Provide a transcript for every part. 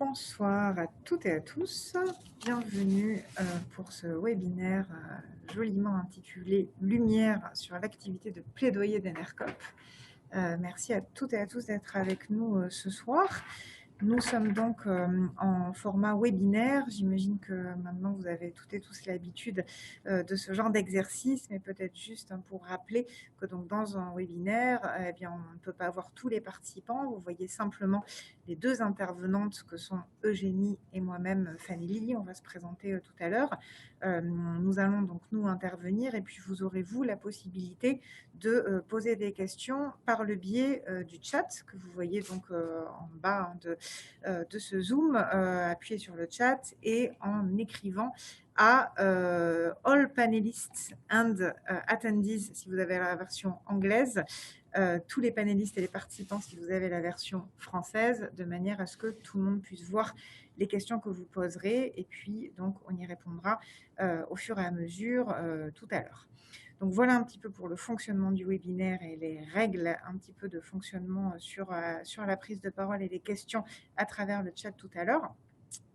Bonsoir à toutes et à tous. Bienvenue pour ce webinaire joliment intitulé Lumière sur l'activité de plaidoyer d'ENERCOP. Merci à toutes et à tous d'être avec nous ce soir. Nous sommes donc en format webinaire. J'imagine que maintenant vous avez toutes et tous l'habitude de ce genre d'exercice, mais peut-être juste pour rappeler que donc dans un webinaire, eh bien, on ne peut pas avoir tous les participants. Vous voyez simplement les deux intervenantes que sont Eugénie et moi-même, Fanny Lily. On va se présenter tout à l'heure. Nous allons donc nous intervenir et puis vous aurez vous la possibilité de poser des questions par le biais du chat que vous voyez donc en bas de ce Zoom. Appuyez sur le chat et en écrivant à All Panelists and Attendees si vous avez la version anglaise, tous les panélistes et les participants si vous avez la version française, de manière à ce que tout le monde puisse voir les questions que vous poserez et puis donc on y répondra au fur et à mesure tout à l'heure. Donc voilà un petit peu pour le fonctionnement du webinaire et les règles un petit peu de fonctionnement sur la prise de parole et les questions à travers le chat tout à l'heure.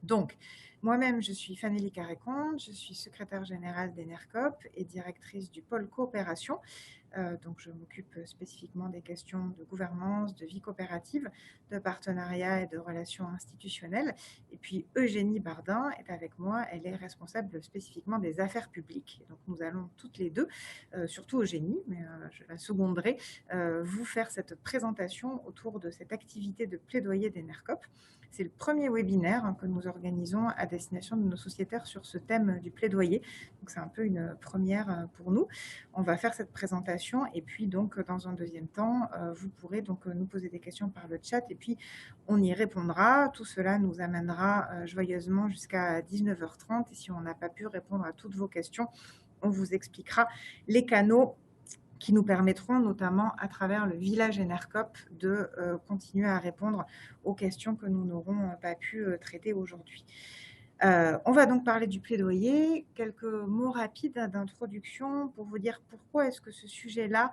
Donc, moi-même, je suis Fanny Carré-Comte, je suis secrétaire générale d'ENERCOP et directrice du pôle coopération. Donc, je m'occupe spécifiquement des questions de gouvernance, de vie coopérative, de partenariat et de relations institutionnelles. Et puis, Eugénie Bardin est avec moi. Elle est responsable spécifiquement des affaires publiques. Donc, nous allons toutes les deux, surtout Eugénie, mais je la seconderai, vous faire cette présentation autour de cette activité de plaidoyer d'ENERCOP. C'est le premier webinaire que nous organisons à destination de nos sociétaires sur ce thème du plaidoyer. Donc, c'est un peu une première pour nous. On va faire cette présentation et puis donc dans un deuxième temps, vous pourrez donc nous poser des questions par le chat et puis on y répondra. Tout cela nous amènera joyeusement jusqu'à 19h30 et si on n'a pas pu répondre à toutes vos questions, on vous expliquera les canaux qui nous permettront notamment à travers le village ENERCOP de continuer à répondre aux questions que nous n'aurons pas pu traiter aujourd'hui. On va donc parler du plaidoyer. Quelques mots rapides d'introduction pour vous dire pourquoi est-ce que ce sujet-là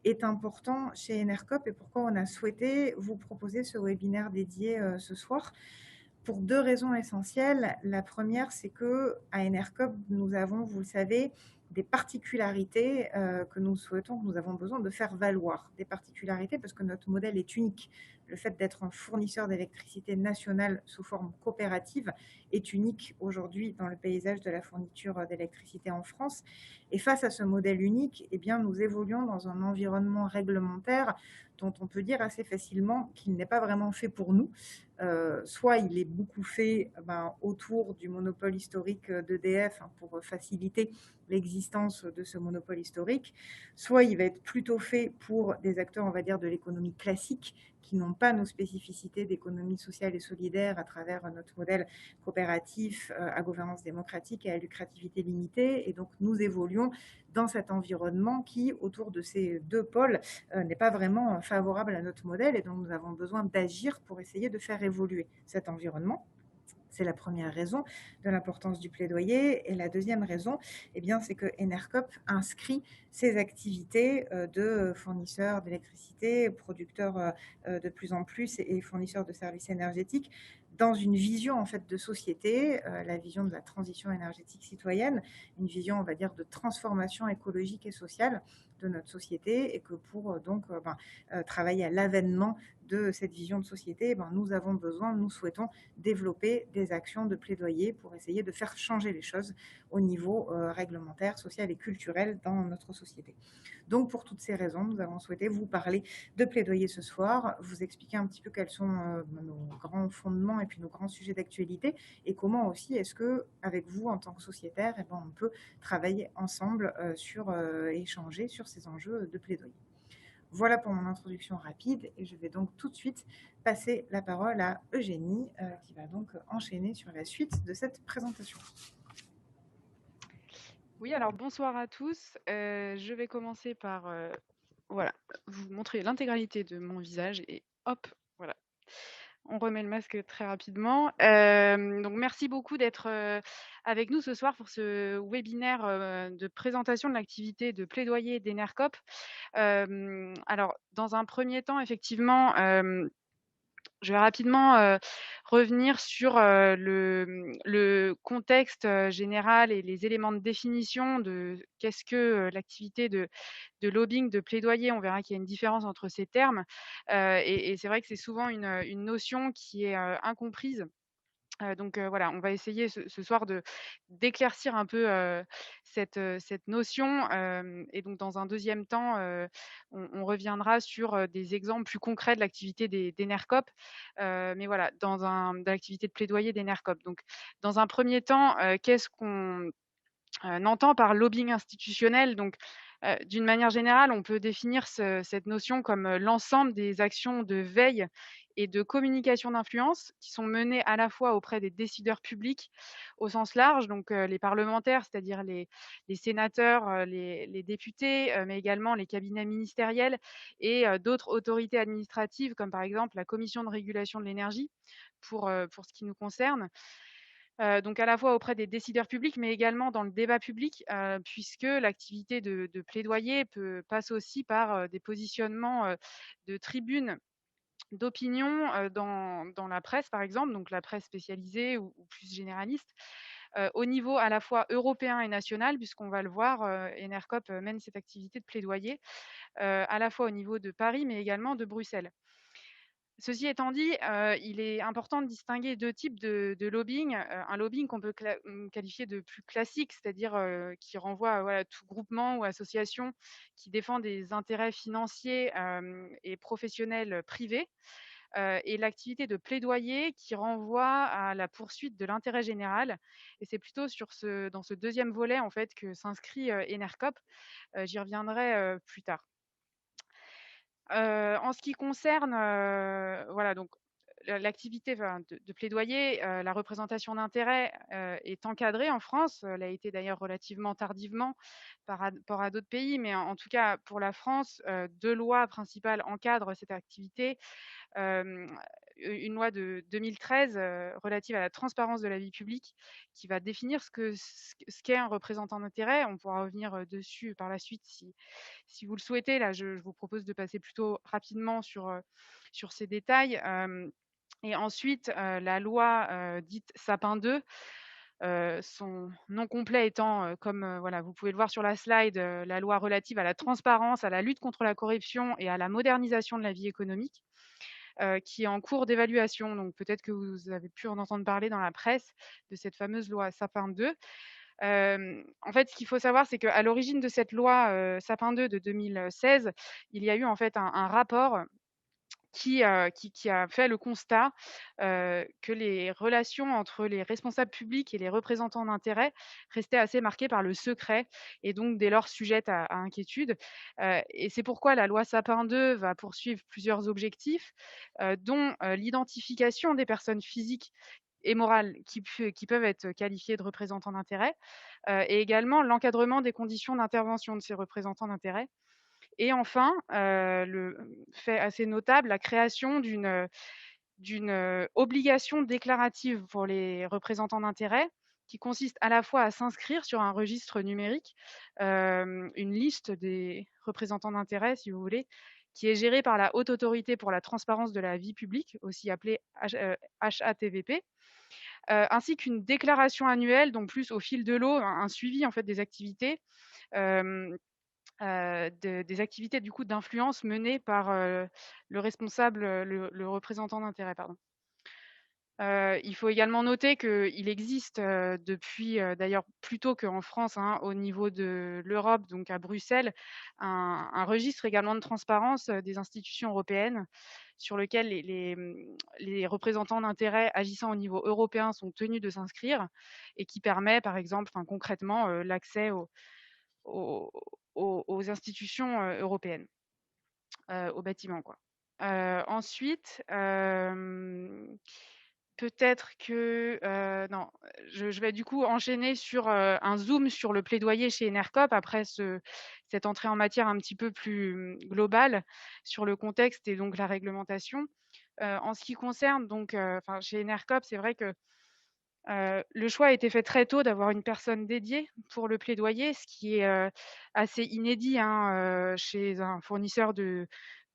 est important chez ENERCOP et pourquoi on a souhaité vous proposer ce webinaire dédié ce soir. Pour deux raisons essentielles. La première, c'est qu'à ENERCOP, nous avons, vous le savez, des particularités que nous souhaitons, que nous avons besoin de faire valoir. Des particularités parce que notre modèle est unique. Le fait d'être un fournisseur d'électricité nationale sous forme coopérative est unique aujourd'hui dans le paysage de la fourniture d'électricité en France. Et face à ce modèle unique, eh bien, nous évoluons dans un environnement réglementaire dont on peut dire assez facilement qu'il n'est pas vraiment fait pour nous. Soit il est beaucoup fait autour du monopole historique d'EDF pour faciliter l'existence de ce monopole historique, soit il va être plutôt fait pour des acteurs, on va dire, de l'économie classique qui n'ont pas nos spécificités d'économie sociale et solidaire à travers notre modèle coopératif à gouvernance démocratique et à lucrativité limitée. Et donc, nous évoluons dans cet environnement qui, autour de ces deux pôles, n'est pas vraiment favorable à notre modèle. Et donc, nous avons besoin d'agir pour essayer de faire évoluer cet environnement. C'est la première raison de l'importance du plaidoyer. Et la deuxième raison, eh bien, c'est que ENERCOP inscrit ses activités de fournisseurs d'électricité, producteurs de plus en plus et fournisseurs de services énergétiques dans une vision en fait de société, la vision de la transition énergétique citoyenne, une vision on va dire de transformation écologique et sociale de notre société et que pour travailler à l'avènement de cette vision de société, nous avons besoin, nous souhaitons développer des actions de plaidoyer pour essayer de faire changer les choses au niveau réglementaire, social et culturel dans notre société. Donc pour toutes ces raisons, nous avons souhaité vous parler de plaidoyer ce soir, vous expliquer un petit peu quels sont nos grands fondements et puis nos grands sujets d'actualité et comment aussi est-ce que avec vous en tant que sociétaire, on peut travailler ensemble sur échanger sur ces enjeux de plaidoyer. Voilà pour mon introduction rapide et je vais donc tout de suite passer la parole à Eugénie qui va donc enchaîner sur la suite de cette présentation. Oui, alors bonsoir à tous. Je vais commencer par vous montrer l'intégralité de mon visage et hop, voilà. On remet le masque très rapidement. Donc merci beaucoup d'être avec nous ce soir pour ce webinaire de présentation de l'activité de plaidoyer d'ENERCOP. Alors, dans un premier temps, effectivement, Je vais rapidement revenir sur le contexte général et les éléments de définition de qu'est-ce que l'activité de lobbying, de plaidoyer. On verra qu'il y a une différence entre ces termes. Et c'est vrai que c'est souvent une notion qui est incomprise. Donc voilà, on va essayer ce soir d'éclaircir un peu cette notion. Et donc dans un deuxième temps, on reviendra sur des exemples plus concrets de l'activité des NERCOP. Mais voilà, de l'activité de plaidoyer des NERCOP. Donc dans un premier temps, qu'est-ce qu'on entend par lobbying institutionnel? Donc d'une manière générale, on peut définir cette notion comme l'ensemble des actions de veille et de communication d'influence qui sont menées à la fois auprès des décideurs publics au sens large, donc les parlementaires, c'est-à-dire les sénateurs, les députés, mais également les cabinets ministériels et d'autres autorités administratives, comme par exemple la Commission de régulation de l'énergie, pour ce qui nous concerne. Donc à la fois auprès des décideurs publics, mais également dans le débat public, puisque l'activité de plaidoyer passe aussi par des positionnements de tribunes d'opinion dans la presse, par exemple, donc la presse spécialisée ou plus généraliste, au niveau à la fois européen et national, puisqu'on va le voir, Enercop mène cette activité de plaidoyer, à la fois au niveau de Paris, mais également de Bruxelles. Ceci étant dit, il est important de distinguer 2 types de lobbying. Un lobbying qu'on peut qualifier de plus classique, c'est-à-dire, qui renvoie à voilà, tout groupement ou association qui défend des intérêts financiers, et professionnels privés, et l'activité de plaidoyer qui renvoie à la poursuite de l'intérêt général. Et c'est plutôt dans ce deuxième volet, en fait, que s'inscrit, Enercop. J'y reviendrai, plus tard. En ce qui concerne, voilà donc l'activité de plaidoyer, la représentation d'intérêts, est encadrée en France. Elle a été d'ailleurs relativement tardivement par rapport à d'autres pays, mais en tout cas pour la France, 2 lois principales encadrent cette activité. Hem, une loi de 2013, relative à la transparence de la vie publique, qui va définir ce qu'est un représentant d'intérêt. On pourra revenir, dessus par la suite si vous le souhaitez. Là, je vous propose de passer plutôt rapidement sur ces détails. Et ensuite, la loi dite Sapin 2, son nom complet étant, comme voilà, vous pouvez le voir sur la slide, la loi relative à la transparence, à la lutte contre la corruption et à la modernisation de la vie économique, qui est en cours d'évaluation. Donc peut-être que vous avez pu en entendre parler dans la presse de cette fameuse loi Sapin 2. En fait, ce qu'il faut savoir, c'est qu'à l'origine de cette loi Sapin 2 de 2016, il y a eu en fait un rapport qui a fait le constat que les relations entre les responsables publics et les représentants d'intérêts restaient assez marquées par le secret et donc dès lors sujettes à inquiétude. Et c'est pourquoi la loi Sapin 2 va poursuivre plusieurs objectifs, dont l'identification des personnes physiques et morales qui peuvent être qualifiées de représentants d'intérêts, et également l'encadrement des conditions d'intervention de ces représentants d'intérêts. Et enfin, le fait assez notable, la création d'une obligation déclarative pour les représentants d'intérêts, qui consiste à la fois à s'inscrire sur un registre numérique, une liste des représentants d'intérêts, si vous voulez, qui est gérée par la Haute Autorité pour la transparence de la vie publique, aussi appelée HATVP, ainsi qu'une déclaration annuelle, donc plus au fil de l'eau, un suivi en fait des activités, des activités du coup d'influence menées par le responsable, le représentant d'intérêt, pardon. Il faut également noter qu'il existe depuis d'ailleurs plus tôt qu'en France, hein, au niveau de l'Europe, donc à Bruxelles, un registre également de transparence des institutions européennes sur lequel les représentants d'intérêt agissant au niveau européen sont tenus de s'inscrire et qui permet par exemple, concrètement, l'accès aux, aux institutions européennes, aux bâtiments, quoi. Ensuite, peut-être que non, je vais du coup enchaîner sur un zoom sur le plaidoyer chez Enercop après cette entrée en matière un petit peu plus globale sur le contexte et donc la réglementation. En ce qui concerne donc, chez Enercop, c'est vrai que le choix a été fait très tôt d'avoir une personne dédiée pour le plaidoyer, ce qui est assez inédit, hein, chez un fournisseur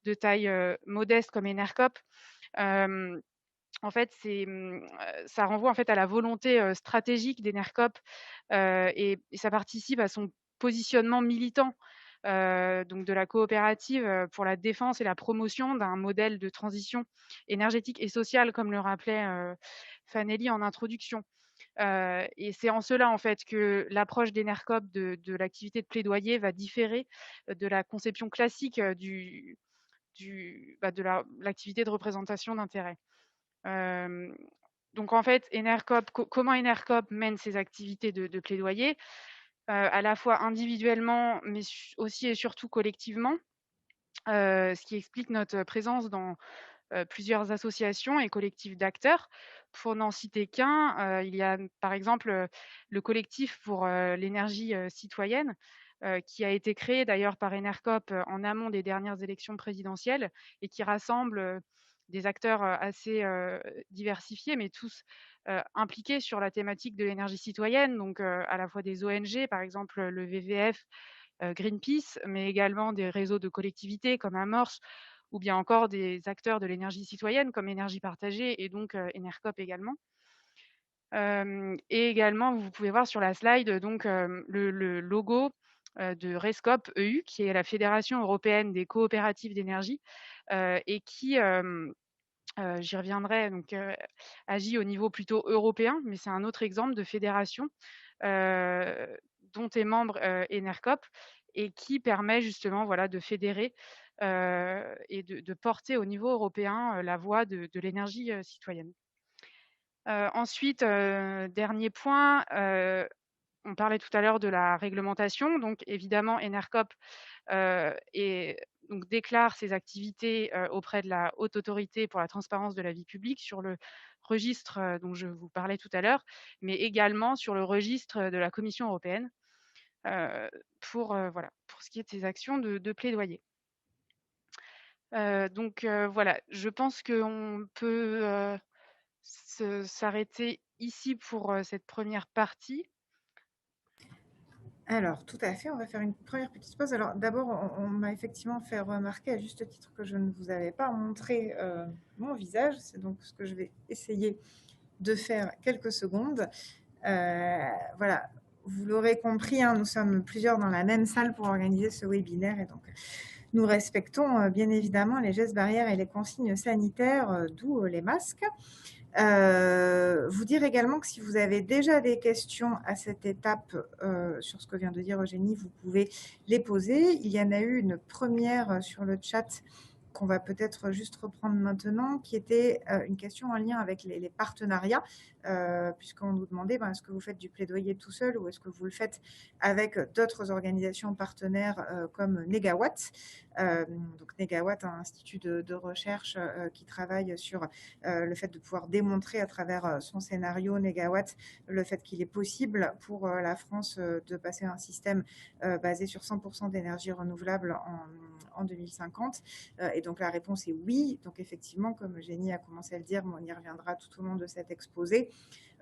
de taille modeste comme Enercop. En fait, ça renvoie en fait à la volonté stratégique d'Enercop et ça participe à son positionnement militant donc de la coopérative pour la défense et la promotion d'un modèle de transition énergétique et sociale, comme le rappelait Fanelli en introduction. Et c'est en cela en fait que l'approche d'Enercop de l'activité de plaidoyer va différer de la conception classique de l'activité de représentation d'intérêt. Donc en fait, comment Enercop mène ses activités de plaidoyer, à la fois individuellement, mais aussi et surtout collectivement, ce qui explique notre présence dans plusieurs associations et collectifs d'acteurs. Pour n'en citer qu'un, il y a par exemple le collectif pour l'énergie citoyenne, qui a été créé d'ailleurs par Enercop en amont des dernières élections présidentielles et qui rassemble des acteurs assez diversifiés, mais tous impliqués sur la thématique de l'énergie citoyenne, donc à la fois des ONG, par exemple le WWF, Greenpeace, mais également des réseaux de collectivités comme Amorce, ou bien encore des acteurs de l'énergie citoyenne comme Énergie Partagée et donc Enercop également. Et également, vous pouvez voir sur la slide donc le logo de RESCOP EU, qui est la Fédération européenne des coopératives d'énergie et qui, j'y reviendrai, donc agit au niveau plutôt européen, mais c'est un autre exemple de fédération dont est membre Enercop et qui permet justement voilà, de fédérer et de porter au niveau européen la voix de l'énergie citoyenne. Ensuite, dernier point, on parlait tout à l'heure de la réglementation. Donc évidemment, Enercop déclare ses activités auprès de la Haute Autorité pour la transparence de la vie publique sur le registre dont je vous parlais tout à l'heure, mais également sur le registre de la Commission européenne pour ce qui est de ses actions de plaidoyer. Voilà, je pense qu'on peut s'arrêter ici pour cette première partie. Alors, tout à fait, on va faire une première petite pause. Alors, d'abord, on m'a effectivement fait remarquer à juste titre que je ne vous avais pas montré mon visage. C'est donc ce que je vais essayer de faire quelques secondes. Voilà, vous l'aurez compris, hein, nous sommes plusieurs dans la même salle pour organiser ce webinaire et donc nous respectons bien évidemment les gestes barrières et les consignes sanitaires, d'où les masques. Vous dire également que si vous avez déjà des questions à cette étape sur ce que vient de dire Eugénie, vous pouvez les poser. Il y en a eu une première sur le chat qu'on va peut-être juste reprendre maintenant, qui était une question en lien avec les partenariats, puisqu'on nous demandait est-ce que vous faites du plaidoyer tout seul ou est-ce que vous le faites avec d'autres organisations partenaires comme Negawatt. Donc Negawatt, un institut de recherche qui travaille sur le fait de pouvoir démontrer à travers son scénario Negawatt le fait qu'il est possible pour la France de passer à un système basé sur 100% d'énergie renouvelable en 2050. Et donc la réponse est oui. Donc effectivement, comme Eugénie a commencé à le dire, mais on y reviendra tout au long de cet exposé,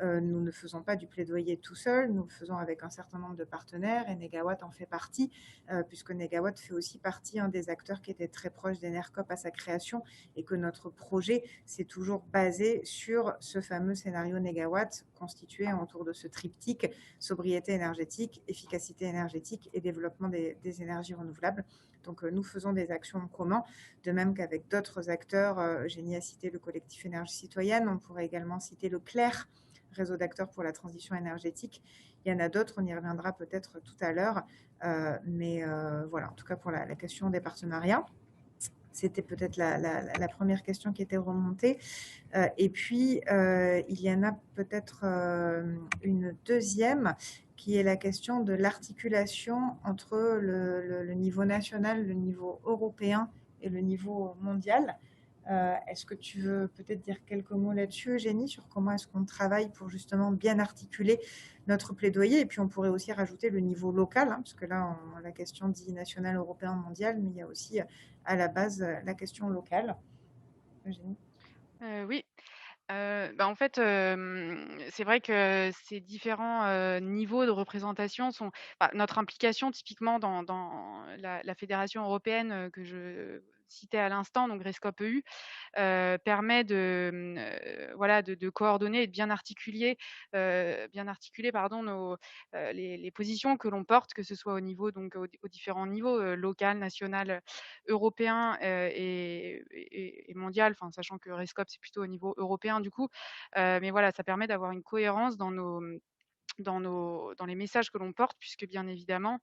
nous ne faisons pas du plaidoyer tout seul, nous le faisons avec un certain nombre de partenaires et Negawatt en fait partie, puisque Negawatt fait aussi partie des acteurs qui étaient très proches d'Enercop à sa création et que notre projet s'est toujours basé sur ce fameux scénario Negawatt constitué autour de ce triptyque sobriété énergétique, efficacité énergétique et développement des énergies renouvelables. Donc nous faisons des actions en commun, de même qu'avec d'autres acteurs. Eugénie a cité le collectif Énergie Citoyenne, on pourrait également citer le CLER, réseau d'acteurs pour la transition énergétique. Il y en a d'autres, on y reviendra peut-être tout à l'heure, mais voilà, en tout cas pour la question des partenariats. C'était peut-être la première question qui était remontée. Et puis, il y en a peut-être une deuxième qui est la question de l'articulation entre le niveau national, le niveau européen et le niveau mondial. Est-ce que tu veux peut-être dire quelques mots là-dessus, Eugénie, sur comment est-ce qu'on travaille pour justement bien articuler notre plaidoyer? Et puis on pourrait aussi rajouter le niveau local, parce que là, la question dit national, européen, mondial, mais il y a aussi à la base la question locale. Eugénie. Oui. En fait, c'est vrai que ces différents niveaux de représentation sont notre implication typiquement dans la fédération européenne que je citais à l'instant, donc Rescope EU, permet de coordonner et de bien articuler pardon, les positions que l'on porte, que ce soit au niveau donc aux différents niveaux, local, national, européen, et mondial, enfin sachant que Rescope c'est plutôt au niveau européen du coup. Mais voilà, ça permet d'avoir une cohérence dans les messages que l'on porte, puisque bien évidemment,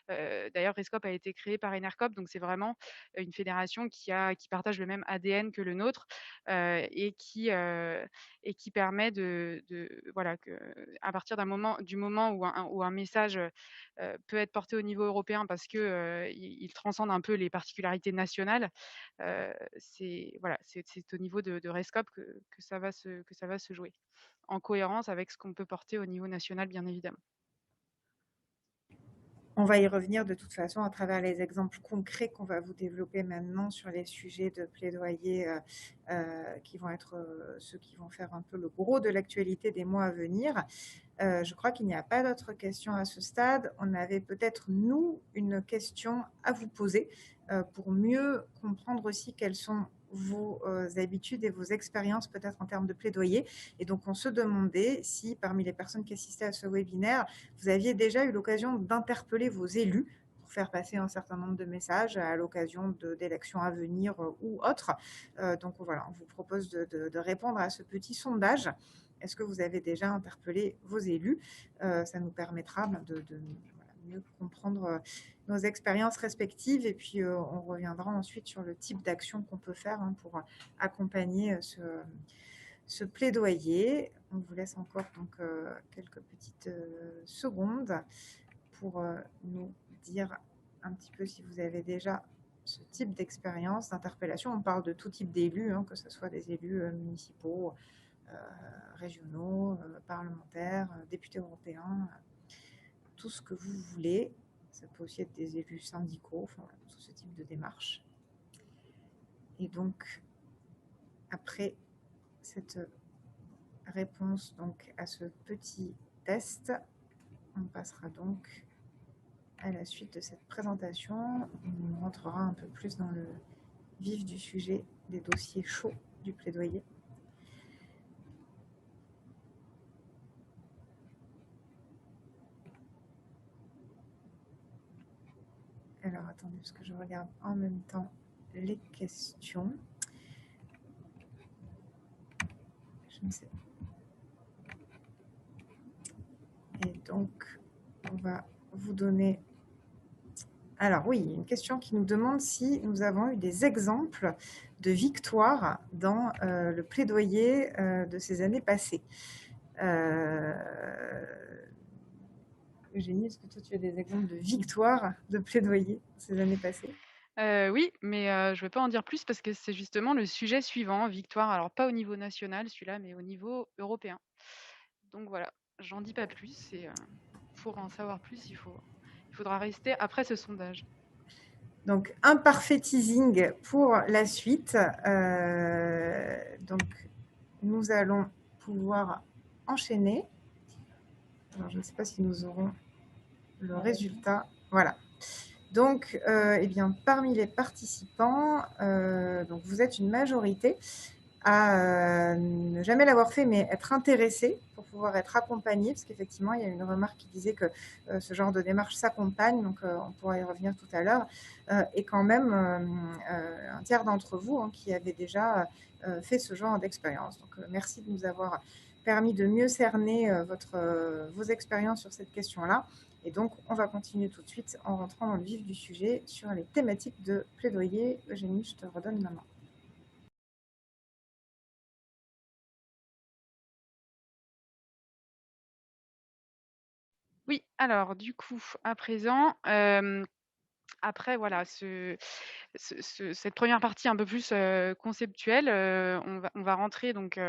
d'ailleurs Rescope a été créé par Enercop, donc c'est vraiment une fédération qui partage le même ADN que le nôtre, et qui permet voilà, que à partir du moment où un message, peut être porté au niveau européen parce que, il transcende un peu les particularités nationales, c'est voilà, c'est au niveau de Rescope que ça va se jouer, en cohérence avec ce qu'on peut porter au niveau national, bien évidemment. On va y revenir de toute façon à travers les exemples concrets qu'on va vous développer maintenant sur les sujets de plaidoyer qui vont être ceux qui vont faire un peu le gros de l'actualité des mois à venir. Je crois qu'il n'y a pas d'autres questions à ce stade. On avait peut-être, nous, une question à vous poser pour mieux comprendre aussi quelles sont vos habitudes et vos expériences peut-être en termes de plaidoyer. Et donc, on se demandait si, parmi les personnes qui assistaient à ce webinaire, vous aviez déjà eu l'occasion d'interpeller vos élus pour faire passer un certain nombre de messages à l'occasion d'élections à venir ou autres. Donc voilà, on vous propose de répondre à ce petit sondage. Est-ce que vous avez déjà interpellé vos élus? Ça nous permettra de mieux comprendre nos expériences respectives et puis on reviendra ensuite sur le type d'action qu'on peut faire pour accompagner ce plaidoyer. On vous laisse encore donc quelques petites secondes pour nous dire un petit peu si vous avez déjà ce type d'expérience d'interpellation. On parle de tout type d'élus, que ce soit des élus municipaux, régionaux, parlementaires, députés européens, tout ce que vous voulez. Ça peut aussi être des élus syndicaux, enfin, voilà, tout ce type de démarche. Et donc, après cette réponse donc, à ce petit test, on passera donc à la suite de cette présentation. On rentrera un peu plus dans le vif du sujet des dossiers chauds du plaidoyer. Alors, attendez, parce que je regarde en même temps les questions. Je ne sais pas. Et donc, on va vous donner... Alors oui, une question qui nous demande si nous avons eu des exemples de victoires dans le plaidoyer de ces années passées. Eugénie, est-ce que toi tu as des exemples de victoires de plaidoyer ces années passées? Oui, mais je ne vais pas en dire plus parce que c'est justement le sujet suivant, victoire. Alors pas au niveau national celui-là, mais au niveau européen. Donc voilà, j'en dis pas plus et pour en savoir plus, il faudra rester après ce sondage. Donc, un parfait teasing pour la suite. Donc, nous allons pouvoir enchaîner. Alors, je ne sais pas si nous aurons le résultat. Voilà. Donc, eh bien, parmi les participants, donc vous êtes une majorité à ne jamais l'avoir fait, mais être intéressé pour pouvoir être accompagné, parce qu'effectivement, il y a une remarque qui disait que ce genre de démarche s'accompagne, donc on pourra y revenir tout à l'heure, et quand même un tiers d'entre vous qui avez déjà fait ce genre d'expérience. Donc, merci de nous avoir permis de mieux cerner vos expériences sur cette question-là. Et donc, on va continuer tout de suite en rentrant dans le vif du sujet sur les thématiques de plaidoyer. Eugénie, je te redonne la main. Oui, alors du coup, à présent, après voilà, cette première partie un peu plus conceptuelle, on va rentrer donc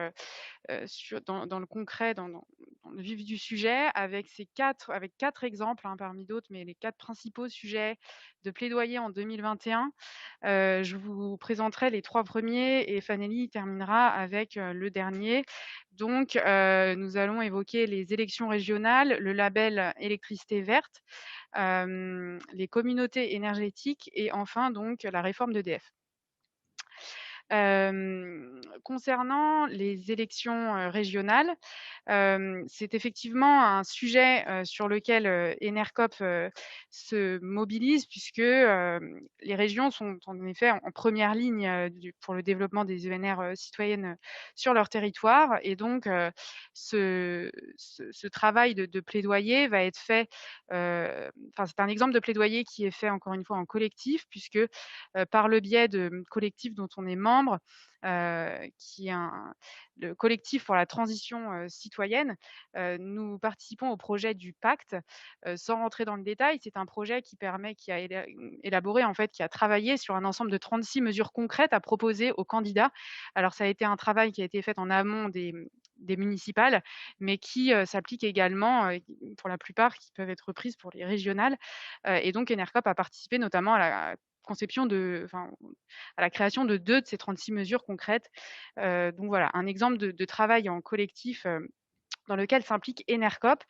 dans le concret, dans le vif du sujet, avec quatre exemples parmi d'autres, mais les 4 principaux sujets de plaidoyer en 2021. Je vous présenterai les 3 premiers et Fanelli terminera avec le dernier. Donc, nous allons évoquer les élections régionales, le label électricité verte, les communautés énergétiques et enfin donc la réforme d'EDF. Concernant les élections régionales, c'est effectivement un sujet sur lequel Enercop se mobilise, puisque les régions sont en effet en première ligne pour le développement des ENR citoyennes sur leur territoire. Et donc, ce travail de plaidoyer va être fait, c'est un exemple de plaidoyer qui est fait encore une fois en collectif, puisque par le biais de collectifs dont on est membre, qui est le collectif pour la transition citoyenne, nous participons au projet du pacte. Sans rentrer dans le détail, c'est un projet qui a élaboré, en fait, qui a travaillé sur un ensemble de 36 mesures concrètes à proposer aux candidats. Alors, ça a été un travail qui a été fait en amont des municipales, mais qui s'applique également, pour la plupart, qui peuvent être reprises pour les régionales. Et donc, Enercop a participé notamment à la conception à la création de 2 de ces 36 mesures concrètes. Donc voilà, un exemple de travail en collectif dans lequel s'implique Enercop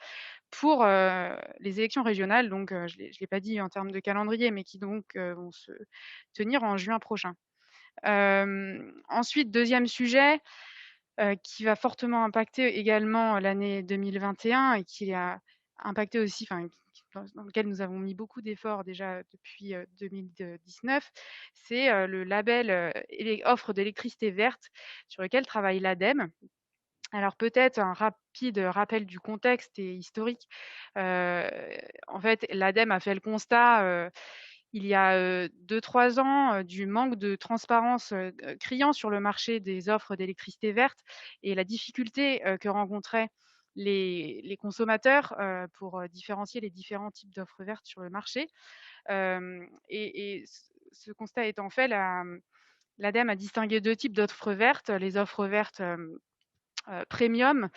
pour les élections régionales. Donc, je ne l'ai pas dit en termes de calendrier, mais qui donc vont se tenir en juin prochain. Ensuite, deuxième sujet qui va fortement impacter également l'année 2021 et qui a impacté aussi, dans lequel nous avons mis beaucoup d'efforts déjà depuis 2019, c'est le label offre d'électricité verte sur lequel travaille l'ADEME. Alors peut-être un rapide rappel du contexte et historique. En fait, l'ADEME a fait le constat il y a 2-3 ans du manque de transparence criant sur le marché des offres d'électricité verte et la difficulté que rencontraient les consommateurs pour différencier les différents types d'offres vertes sur le marché. Et ce constat étant fait, l'ADEME a distingué 2 types d'offres vertes. Les offres vertes premium,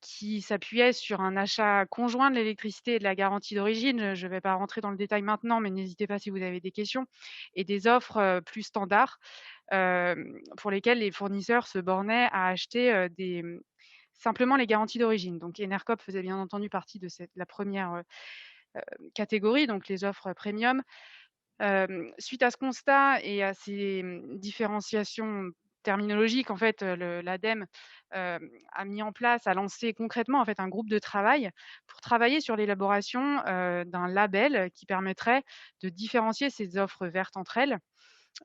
qui s'appuyait sur un achat conjoint de l'électricité et de la garantie d'origine. Je ne vais pas rentrer dans le détail maintenant, mais n'hésitez pas si vous avez des questions. Et des offres plus standards pour lesquelles les fournisseurs se bornaient à acheter simplement les garanties d'origine. Donc Enercop faisait bien entendu partie de la première catégorie, donc les offres premium. Suite à ce constat et à ces différenciations terminologiques, en fait, l'ADEME a mis en place, a lancé concrètement en fait un groupe de travail pour travailler sur l'élaboration d'un label qui permettrait de différencier ces offres vertes entre elles.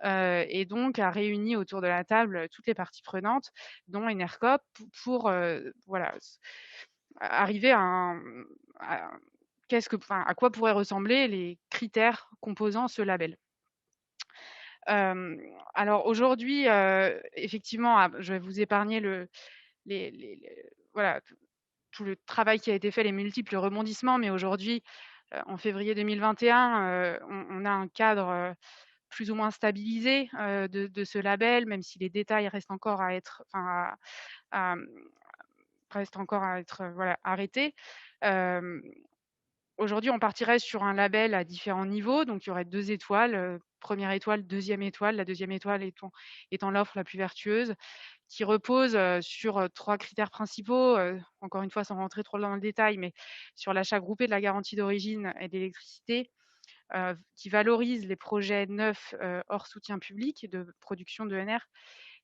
Et donc a réuni autour de la table toutes les parties prenantes, dont Enercop, pour voilà, arriver à à quoi pourraient ressembler les critères composant ce label. Alors aujourd'hui, effectivement, je vais vous épargner voilà, tout le travail qui a été fait, les multiples rebondissements, mais aujourd'hui, en février 2021, on a un cadre plus ou moins stabilisé de ce label, même si les détails restent encore à être, voilà, arrêtés. Aujourd'hui, on partirait sur un label à différents niveaux. Donc, il y aurait 2 étoiles, première étoile, deuxième étoile. La deuxième étoile étant l'offre la plus vertueuse, qui repose sur 3 critères principaux. Encore une fois, sans rentrer trop dans le détail, mais sur l'achat groupé de la garantie d'origine et d'électricité, qui valorise les projets neufs hors soutien public de production d'ENR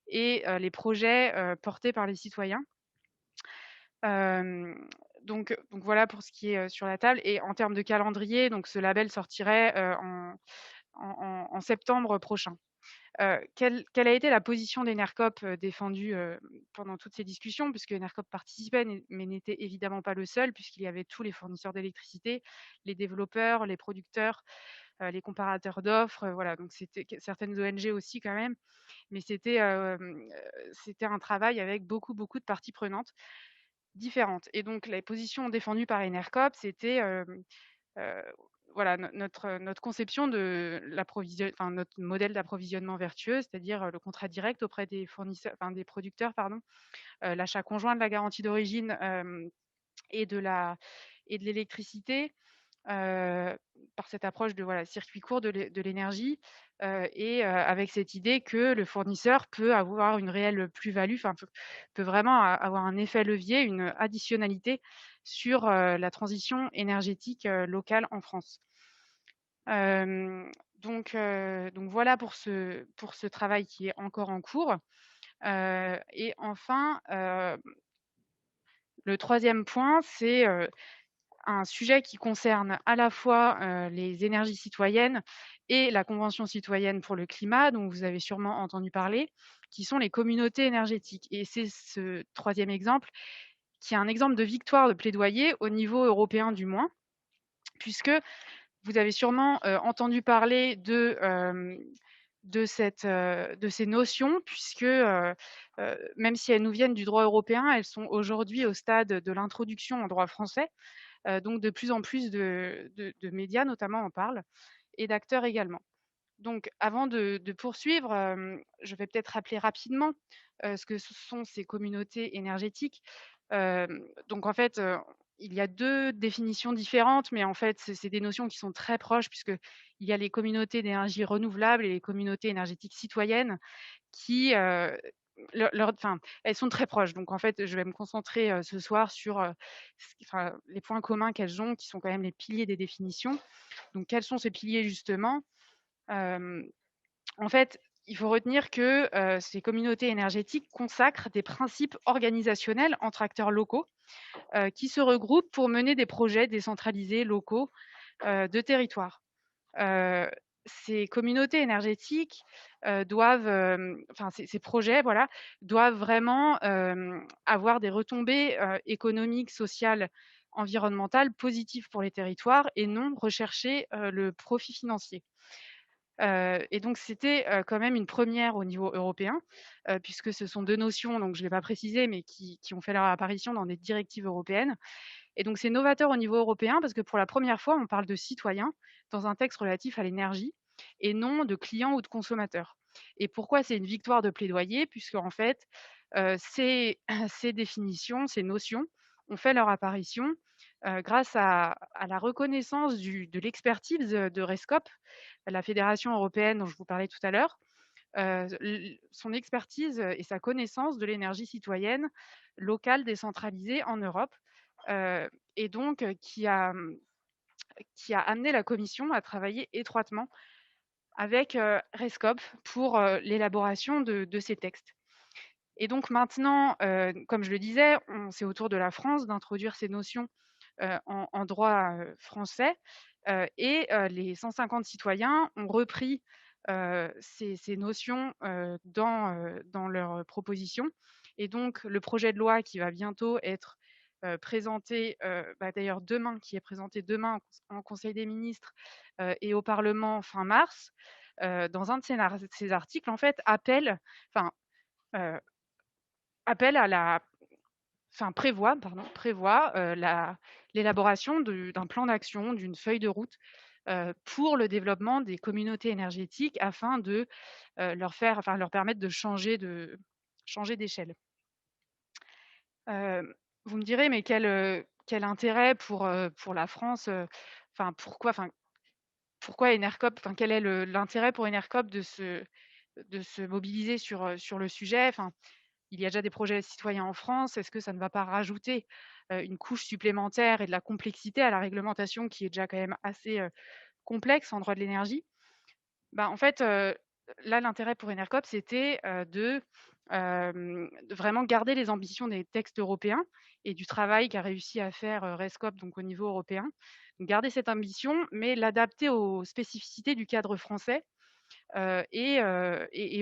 et les projets portés par les citoyens. Donc voilà pour ce qui est sur la table. Et en termes de calendrier, donc ce label sortirait en septembre prochain. Quelle a été la position d'Enercop défendue pendant toutes ces discussions, puisque Enercop participait, mais n'était évidemment pas le seul, puisqu'il y avait tous les fournisseurs d'électricité, les développeurs, les producteurs, les comparateurs d'offres, voilà. Donc c'était certaines ONG aussi quand même, mais c'était un travail avec beaucoup de parties prenantes différentes. Et donc les positions défendues par Enercop, c'était voilà, notre conception de notre modèle d'approvisionnement vertueux, c'est-à-dire le contrat direct auprès des fournisseurs, des producteurs, pardon, l'achat conjoint de la garantie d'origine et de l'électricité, par cette approche de voilà, circuit court de l'énergie, et avec cette idée que le fournisseur peut avoir une réelle plus-value, peut vraiment avoir un effet levier, une additionnalité sur la transition énergétique locale en France. Donc voilà pour ce travail qui est encore en cours. Et enfin, le troisième point, c'est un sujet qui concerne à la fois les énergies citoyennes et la Convention citoyenne pour le climat, dont vous avez sûrement entendu parler, qui sont les communautés énergétiques. Et c'est ce troisième exemple qui est un exemple de victoire de plaidoyer au niveau européen du moins, puisque vous avez sûrement entendu parler de ces notions, puisque même si elles nous viennent du droit européen, elles sont aujourd'hui au stade de l'introduction en droit français. Donc de plus en plus de médias notamment en parlent et d'acteurs également. Donc avant de poursuivre, je vais peut-être rappeler rapidement ce que sont ces communautés énergétiques. Donc en fait, il y a 2 définitions différentes, mais en fait, c'est des notions qui sont très proches puisqu'il y a les communautés d'énergie renouvelable et les communautés énergétiques citoyennes qui, enfin, elles sont très proches. Donc en fait, je vais me concentrer, ce soir sur, les points communs qu'elles ont, qui sont quand même les piliers des définitions. Donc quels sont ces piliers justement? En fait, il faut retenir que, ces communautés énergétiques consacrent des principes organisationnels entre acteurs locaux, qui se regroupent pour mener des projets décentralisés locaux, de territoire. Heu, Ces communautés énergétiques, doivent, enfin ces projets, voilà, doivent vraiment, avoir des retombées, économiques, sociales, environnementales positives pour les territoires et non rechercher, le profit financier. Et donc c'était, quand même une première au niveau européen, puisque ce sont 2 notions, donc je ne l'ai pas précisé, mais qui ont fait leur apparition dans des directives européennes. Et donc c'est novateur au niveau européen parce que pour la première fois, on parle de citoyens dans un texte relatif à l'énergie et non de clients ou de consommateurs. Et pourquoi c'est une victoire de plaidoyer? Puisque en fait, ces définitions, ces notions ont fait leur apparition, grâce à la reconnaissance de l'expertise de RESCOP, la fédération européenne dont je vous parlais tout à l'heure, son expertise et sa connaissance de l'énergie citoyenne locale décentralisée en Europe, et donc qui a amené la Commission à travailler étroitement avec RESCOP pour l'élaboration de ces textes. Et donc maintenant, comme je le disais, c'est au tour de la France d'introduire ces notions en droit français. Et les 150 citoyens ont repris ces notions dans leurs propositions. Et donc, le projet de loi qui va bientôt être présenté, d'ailleurs demain, qui est présenté demain en Conseil des ministres et au Parlement fin mars, dans un de ces articles, en fait, enfin, euh, appelle à la enfin prévoit l'élaboration d'un plan d'action, d'une feuille de route pour le développement des communautés énergétiques afin de leur permettre de changer d'échelle. Vous me direz, mais quel intérêt pour la France, enfin pourquoi Enercop, enfin quel est l'intérêt pour Enercop de se mobiliser sur le sujet? Enfin, il y a déjà des projets citoyens en France. Est-ce que ça ne va pas rajouter une couche supplémentaire et de la complexité à la réglementation qui est déjà quand même assez complexe en droit de l'énergie? En fait, là, l'intérêt pour Enercop, c'était de vraiment garder les ambitions des textes européens et du travail qu'a réussi à faire RESCOP donc au niveau européen. Garder cette ambition, mais l'adapter aux spécificités du cadre français et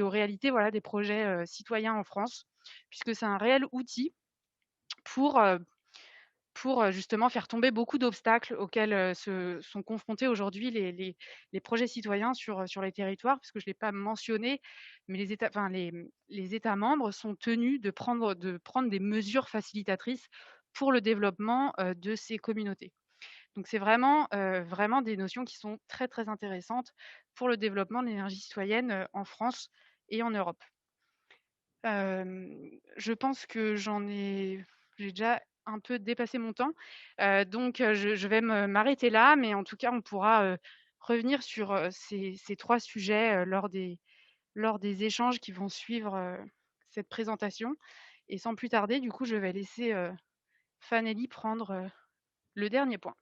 aux réalités, voilà, des projets citoyens en France, puisque c'est un réel outil pour, heu, pour justement faire tomber beaucoup d'obstacles auxquels se sont confrontés aujourd'hui les projets citoyens sur les territoires. Parce que je ne l'ai pas mentionné, mais les États membres sont tenus de prendre des mesures facilitatrices pour le développement de ces communautés. Donc c'est vraiment des notions qui sont très, très intéressantes pour le développement de l'énergie citoyenne, en France et en Europe. Je pense que j'ai déjà un peu dépassé mon temps, donc je vais m'arrêter là, mais en tout cas, on pourra, revenir sur, ces 3 sujets, lors des échanges qui vont suivre, cette présentation. Et sans plus tarder, du coup, je vais laisser, Fanelly prendre, le dernier point.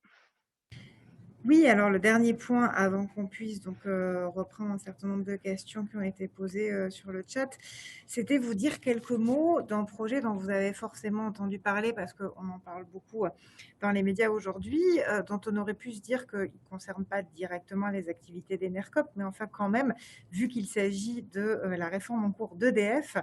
Oui, alors le dernier point avant qu'on puisse donc reprendre un certain nombre de questions qui ont été posées sur le chat, c'était vous dire quelques mots d'un projet dont vous avez forcément entendu parler parce qu'on en parle beaucoup dans les médias aujourd'hui, dont on aurait pu se dire qu'il ne concerne pas directement les activités d'Enercop, mais enfin quand même, vu qu'il s'agit de la réforme en cours d'EDF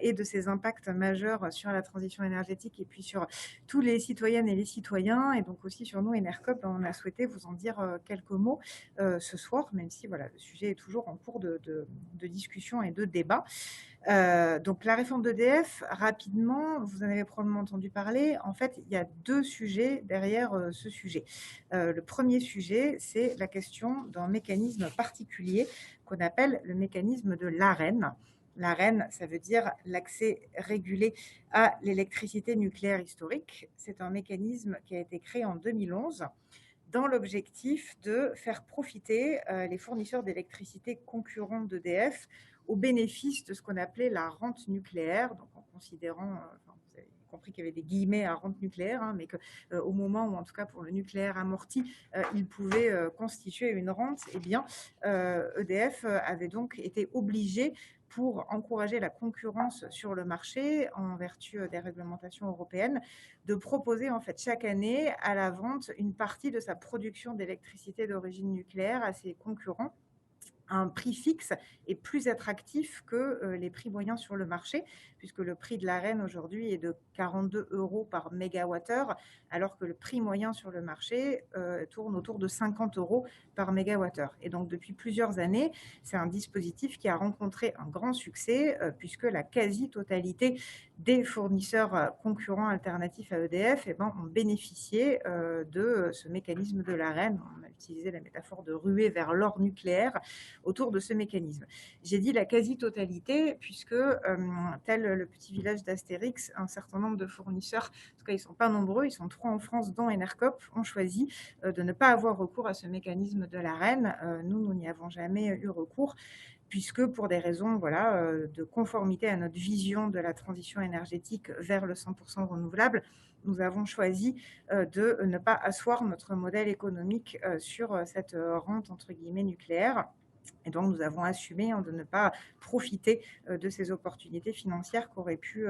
et de ses impacts majeurs sur la transition énergétique et puis sur tous les citoyennes et les citoyens, et donc aussi sur nous, Enercop, on a souhaité vous en dire quelques mots ce soir, même si voilà, le sujet est toujours en cours de discussion et de débat. Donc la réforme d'EDF, rapidement, vous en avez probablement entendu parler. En fait, il y a deux sujets derrière ce sujet. Le premier sujet, c'est la question d'un mécanisme particulier qu'on appelle le mécanisme de l'AREN. L'AREN, ça veut dire l'accès régulé à l'électricité nucléaire historique. C'est un mécanisme qui a été créé en 2011 dans l'objectif de faire profiter les fournisseurs d'électricité concurrents d'EDF au bénéfice de ce qu'on appelait la rente nucléaire, donc en considérant, vous avez compris qu'il y avait des guillemets à rente nucléaire, mais qu'au moment où, en tout cas pour le nucléaire amorti, il pouvait constituer une rente, eh bien, EDF avait donc été obligé pour encourager la concurrence sur le marché en vertu des réglementations européennes, de proposer en fait chaque année à la vente une partie de sa production d'électricité d'origine nucléaire à ses concurrents un prix fixe et plus attractif que les prix moyens sur le marché, puisque le prix de l'Arenh aujourd'hui est de 42 euros par mégawattheure, alors que le prix moyen sur le marché tourne autour de 50 euros par mégawattheure. Et donc depuis plusieurs années, c'est un dispositif qui a rencontré un grand succès, puisque la quasi-totalité des fournisseurs concurrents alternatifs à EDF ont bénéficié de ce mécanisme de l'Arenh. On a utilisé la métaphore de ruée vers l'or nucléaire autour de ce mécanisme. J'ai dit la quasi-totalité, puisque, tel le petit village d'Astérix, un certain nombre de fournisseurs, en tout cas ils ne sont pas nombreux, ils sont 3 en France, dont Enercop, ont choisi de ne pas avoir recours à ce mécanisme de l'Arenh. Nous n'y avons jamais eu recours, puisque pour des raisons de conformité à notre vision de la transition énergétique vers le 100% renouvelable, nous avons choisi de ne pas asseoir notre modèle économique sur cette rente entre guillemets nucléaire. Et donc, nous avons assumé de ne pas profiter de ces opportunités financières qu'aurait pu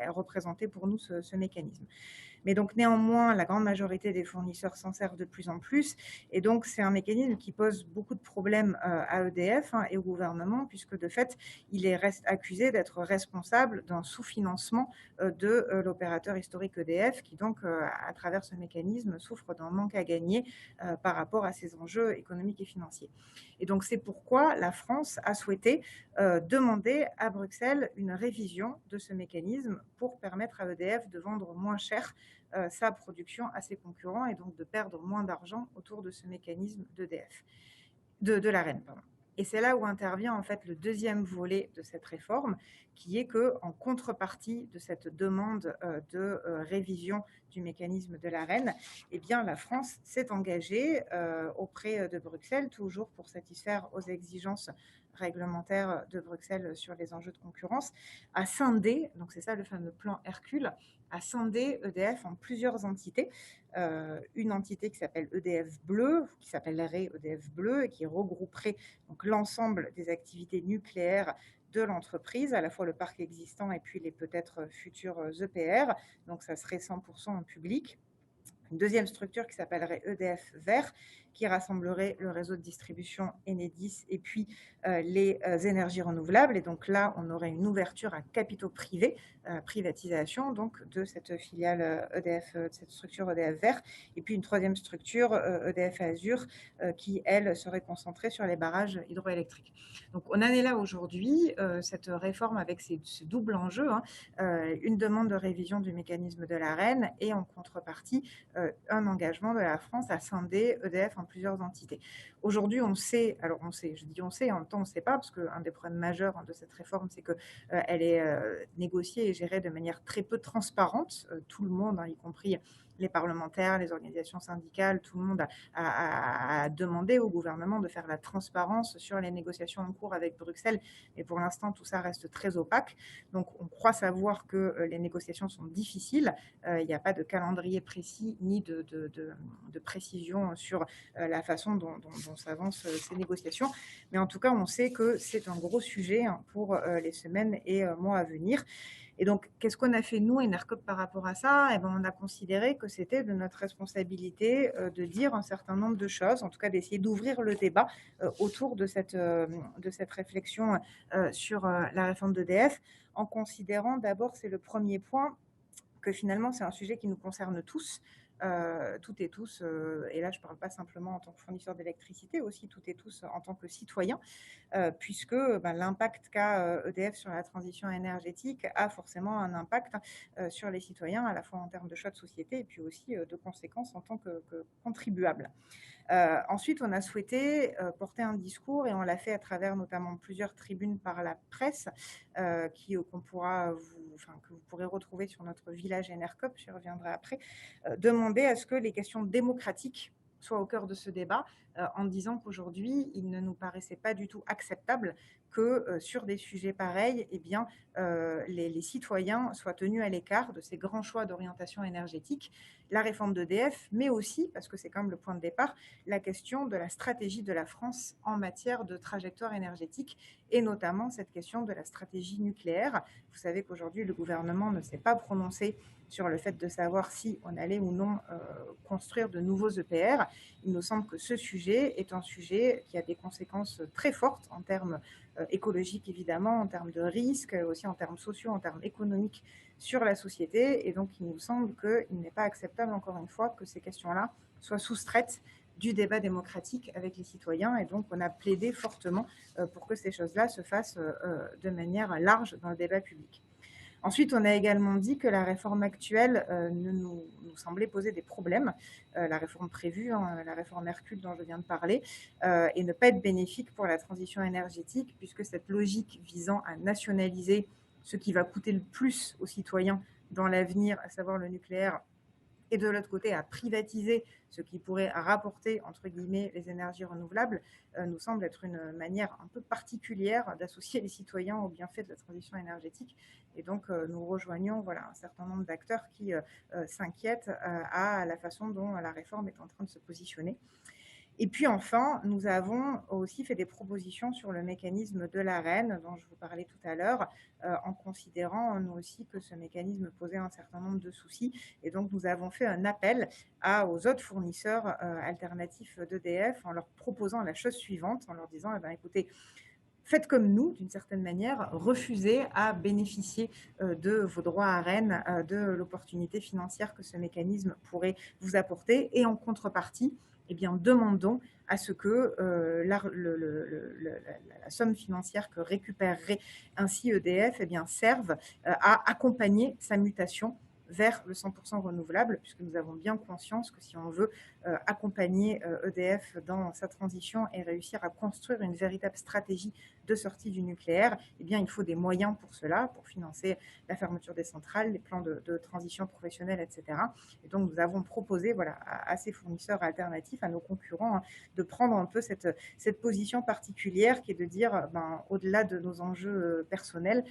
représenter pour nous ce mécanisme. Mais donc, néanmoins, la grande majorité des fournisseurs s'en servent de plus en plus. Et donc, c'est un mécanisme qui pose beaucoup de problèmes à EDF et au gouvernement, puisque de fait, il est accusé d'être responsable d'un sous-financement de l'opérateur historique EDF, qui donc, à travers ce mécanisme, souffre d'un manque à gagner par rapport à ses enjeux économiques et financiers. Et donc, c'est pourquoi la France a souhaité demander à Bruxelles une révision de ce mécanisme pour permettre à EDF de vendre moins cher sa production à ses concurrents et donc de perdre moins d'argent autour de ce mécanisme d'EDF, de l'Arenh, pardon. Et c'est là où intervient en fait le deuxième volet de cette réforme, qui est que, en contrepartie de cette demande de révision du mécanisme de l'Arenh, eh bien la France s'est engagée auprès de Bruxelles, toujours pour satisfaire aux exigences réglementaires de Bruxelles sur les enjeux de concurrence, à scinder, donc c'est ça le fameux plan Hercule, à scinder EDF en plusieurs entités. Une entité qui s'appelle EDF Bleu, qui s'appellerait EDF Bleu et qui regrouperait donc l'ensemble des activités nucléaires de l'entreprise, à la fois le parc existant et puis les peut-être futurs EPR. Donc ça serait 100% en public. Une deuxième structure qui s'appellerait EDF Vert, qui rassemblerait le réseau de distribution Enedis et puis les énergies renouvelables. Et donc là, on aurait une ouverture à capitaux privés, privatisation donc de cette filiale EDF, de cette structure EDF Vert. Et puis une troisième structure, EDF Azur, qui, elle, serait concentrée sur les barrages hydroélectriques. Donc on en est là aujourd'hui, cette réforme avec ce double enjeu, une demande de révision du mécanisme de l'Arenh et en contrepartie, un engagement de la France à scinder EDF en plusieurs entités. Aujourd'hui, on sait, je dis on sait, en même temps on ne sait pas, parce qu'un des problèmes majeurs de cette réforme, c'est qu'elle est négociée et gérée de manière très peu transparente. Tout le monde, y compris les parlementaires, les organisations syndicales, tout le monde a demandé au gouvernement de faire la transparence sur les négociations en cours avec Bruxelles. Mais pour l'instant, tout ça reste très opaque. Donc, on croit savoir que les négociations sont difficiles. Il n'y a pas de calendrier précis ni de précision sur la façon dont s'avancent ces négociations. Mais en tout cas, on sait que c'est un gros sujet pour les semaines et mois à venir. Et donc, qu'est-ce qu'on a fait, nous, ENERCOP, par rapport à ça? Eh ben, on a considéré que c'était de notre responsabilité de dire un certain nombre de choses, en tout cas d'essayer d'ouvrir le débat autour de cette réflexion sur la réforme d'EDF, en considérant d'abord, c'est le premier point, que finalement, c'est un sujet qui nous concerne tous, toutes et tous, et là je ne parle pas simplement en tant que fournisseur d'électricité, aussi toutes et tous en tant que citoyens, puisque l'impact qu'a EDF sur la transition énergétique a forcément un impact sur les citoyens, à la fois en termes de choix de société et puis aussi de conséquences en tant que contribuables. Ensuite, on a souhaité porter un discours et on l'a fait à travers notamment plusieurs tribunes par la presse que vous pourrez retrouver sur notre village ENERCOP, j'y reviendrai après, demander à ce que les questions démocratiques soient au cœur de ce débat, en disant qu'aujourd'hui, il ne nous paraissait pas du tout acceptable que sur des sujets pareils, les citoyens soient tenus à l'écart de ces grands choix d'orientation énergétique, la réforme d'EDF, mais aussi, parce que c'est quand même le point de départ, la question de la stratégie de la France en matière de trajectoire énergétique, et notamment cette question de la stratégie nucléaire. Vous savez qu'aujourd'hui, le gouvernement ne s'est pas prononcé sur le fait de savoir si on allait ou non construire de nouveaux EPR. Il nous semble que ce sujet est un sujet qui a des conséquences très fortes en termes écologiques, évidemment, en termes de risques, aussi en termes sociaux, en termes économiques sur la société. Et donc, il nous semble qu'il n'est pas acceptable, encore une fois, que ces questions-là soient soustraites du débat démocratique avec les citoyens. Et donc, on a plaidé fortement pour que ces choses-là se fassent de manière large dans le débat public. Ensuite, on a également dit que la réforme actuelle nous semblait poser des problèmes, la réforme prévue, la réforme Hercule dont je viens de parler, et ne pas être bénéfique pour la transition énergétique, puisque cette logique visant à nationaliser ce qui va coûter le plus aux citoyens dans l'avenir, à savoir le nucléaire, et de l'autre côté à privatiser ce qui pourrait rapporter, entre guillemets, les énergies renouvelables, nous semble être une manière un peu particulière d'associer les citoyens aux bienfaits de la transition énergétique. Et donc, nous rejoignons un certain nombre d'acteurs qui s'inquiètent à la façon dont la réforme est en train de se positionner. Et puis enfin, nous avons aussi fait des propositions sur le mécanisme de l'Arenh, dont je vous parlais tout à l'heure, en considérant nous aussi que ce mécanisme posait un certain nombre de soucis. Et donc, nous avons fait un appel aux autres fournisseurs alternatifs d'EDF en leur proposant la chose suivante, en leur disant, écoutez, faites comme nous, d'une certaine manière, refusez à bénéficier de vos droits à Arenh, de l'opportunité financière que ce mécanisme pourrait vous apporter. Et en contrepartie, demandons à ce que la somme financière que récupérerait ainsi EDF serve à accompagner sa mutation vers le 100% renouvelable, puisque nous avons bien conscience que si on veut accompagner EDF dans sa transition et réussir à construire une véritable stratégie de sortie du nucléaire, il faut des moyens pour cela, pour financer la fermeture des centrales, les plans de transition professionnelle, etc. Et donc, nous avons proposé à ces fournisseurs alternatifs, à nos concurrents, de prendre un peu cette position particulière qui est de dire, au-delà de nos enjeux personnels,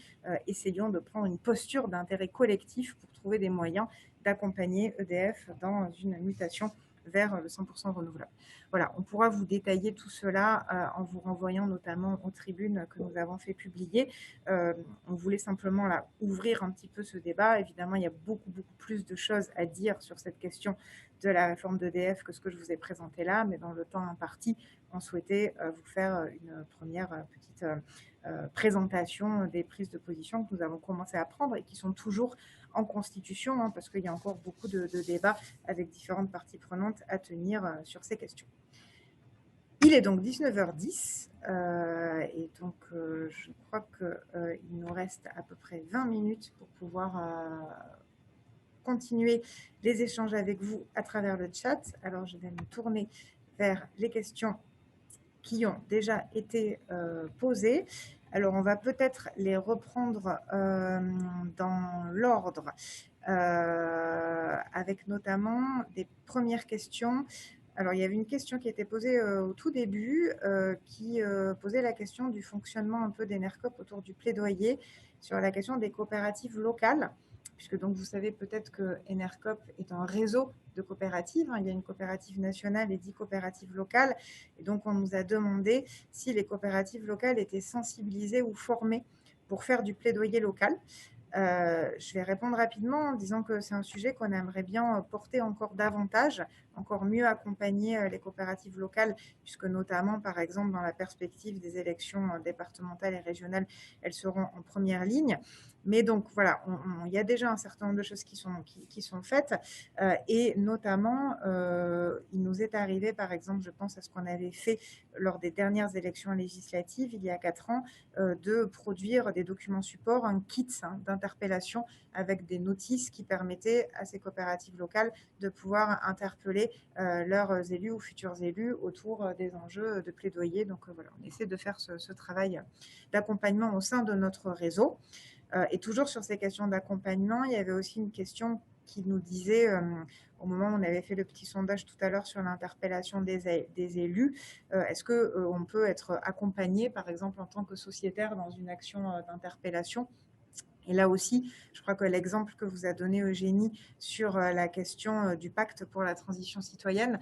essayons de prendre une posture d'intérêt collectif pour trouver des moyens d'accompagner EDF dans une mutation vers le 100% renouvelable. Voilà, on pourra vous détailler tout cela en vous renvoyant notamment aux tribunes que nous avons fait publier. On voulait simplement ouvrir un petit peu ce débat. Évidemment, il y a beaucoup plus de choses à dire sur cette question de la réforme d'EDF que ce que je vous ai présenté là, mais dans le temps imparti, on souhaitait vous faire une première petite présentation des prises de position que nous avons commencé à prendre et qui sont toujours en constitution, parce qu'il y a encore beaucoup de débats avec différentes parties prenantes à tenir sur ces questions. Il est donc 19h10 et donc je crois qu'il nous reste à peu près 20 minutes pour pouvoir continuer les échanges avec vous à travers le chat. Alors je vais me tourner vers les questions qui ont déjà été posées. Alors, on va peut-être les reprendre dans l'ordre, avec notamment des premières questions. Alors, il y avait une question qui était posée au tout début, qui posait la question du fonctionnement un peu d'Enercop autour du plaidoyer sur la question des coopératives locales, puisque donc vous savez peut-être que Enercop est un réseau de coopératives. Il y a une coopérative nationale et 10 coopératives locales. Et donc, on nous a demandé si les coopératives locales étaient sensibilisées ou formées pour faire du plaidoyer local. Je vais répondre rapidement en disant que c'est un sujet qu'on aimerait bien porter encore davantage, encore mieux accompagner les coopératives locales, puisque notamment, par exemple, dans la perspective des élections départementales et régionales, elles seront en première ligne. Mais donc voilà, il y a déjà un certain nombre de choses qui sont faites, et notamment, il nous est arrivé, par exemple, je pense à ce qu'on avait fait lors des dernières élections législatives, il y a 4 ans, de produire des documents supports, un kit d'interpellation avec des notices qui permettaient à ces coopératives locales de pouvoir interpeller leurs élus ou futurs élus autour des enjeux de plaidoyer. Donc voilà, on essaie de faire ce travail d'accompagnement au sein de notre réseau. Et toujours sur ces questions d'accompagnement, il y avait aussi une question qui nous disait, au moment où on avait fait le petit sondage tout à l'heure sur l'interpellation des élus, est-ce qu'on peut être accompagné, par exemple, en tant que sociétaire dans une action d'interpellation? Et là aussi, je crois que l'exemple que vous a donné Eugénie sur la question du pacte pour la transition citoyenne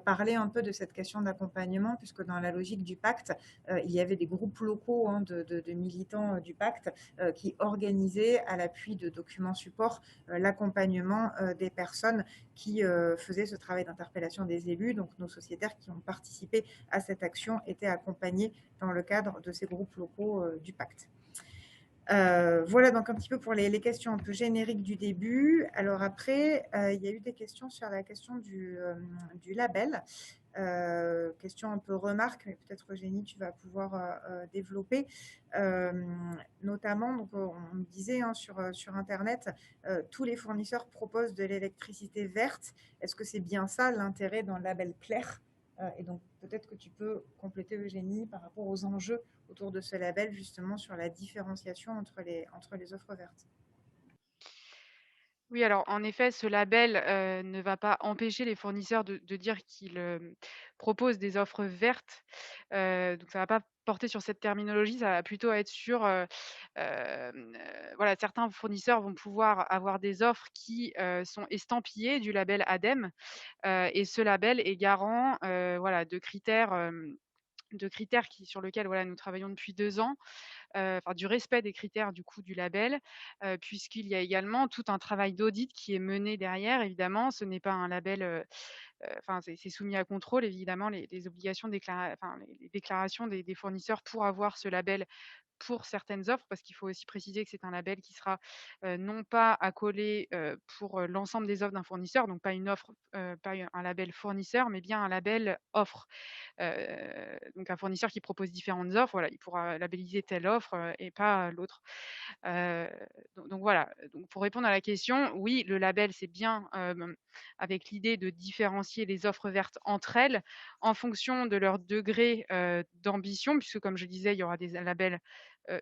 parlait un peu de cette question d'accompagnement, puisque dans la logique du pacte, il y avait des groupes locaux de militants du pacte qui organisaient, à l'appui de documents supports, l'accompagnement des personnes qui faisaient ce travail d'interpellation des élus. Donc nos sociétaires qui ont participé à cette action étaient accompagnés dans le cadre de ces groupes locaux du pacte. Voilà donc un petit peu pour les questions un peu génériques du début. Alors après, il y a eu des questions sur la question du label. Question un peu remarque, mais peut-être Eugénie, tu vas pouvoir développer. Notamment, donc, on disait sur Internet, tous les fournisseurs proposent de l'électricité verte. Est-ce que c'est bien ça l'intérêt d'un label clair? Et donc peut-être que tu peux compléter Eugénie par rapport aux enjeux autour de ce label, justement sur la différenciation entre les offres vertes. Oui, alors en effet, ce label, ne va pas empêcher les fournisseurs de dire qu'ils, proposent des offres vertes. Donc ça va pas porter sur cette terminologie, ça va plutôt être sur, voilà, certains fournisseurs vont pouvoir avoir des offres qui, sont estampillées du label ADEME, et ce label est garant, voilà, de critères sur lesquels, voilà, nous travaillons depuis 2 ans, enfin du respect des critères du coup du label, puisqu'il y a également tout un travail d'audit qui est mené derrière. Évidemment, ce n'est pas un label, enfin c'est soumis à contrôle évidemment les obligations enfin les déclarations des fournisseurs pour avoir ce label pour certaines offres, parce qu'il faut aussi préciser que c'est un label qui sera, non pas accolé, pour, l'ensemble des offres d'un fournisseur, donc pas une offre, pas un label fournisseur, mais bien un label offre. Donc un fournisseur qui propose différentes offres, voilà, il pourra labelliser telle offre, et pas l'autre. Heu, donc voilà, donc pour répondre à la question, oui, le label, c'est bien, avec l'idée de différencier les offres vertes entre elles, en fonction de leur degré, d'ambition, puisque comme je disais, il y aura des labels, heu,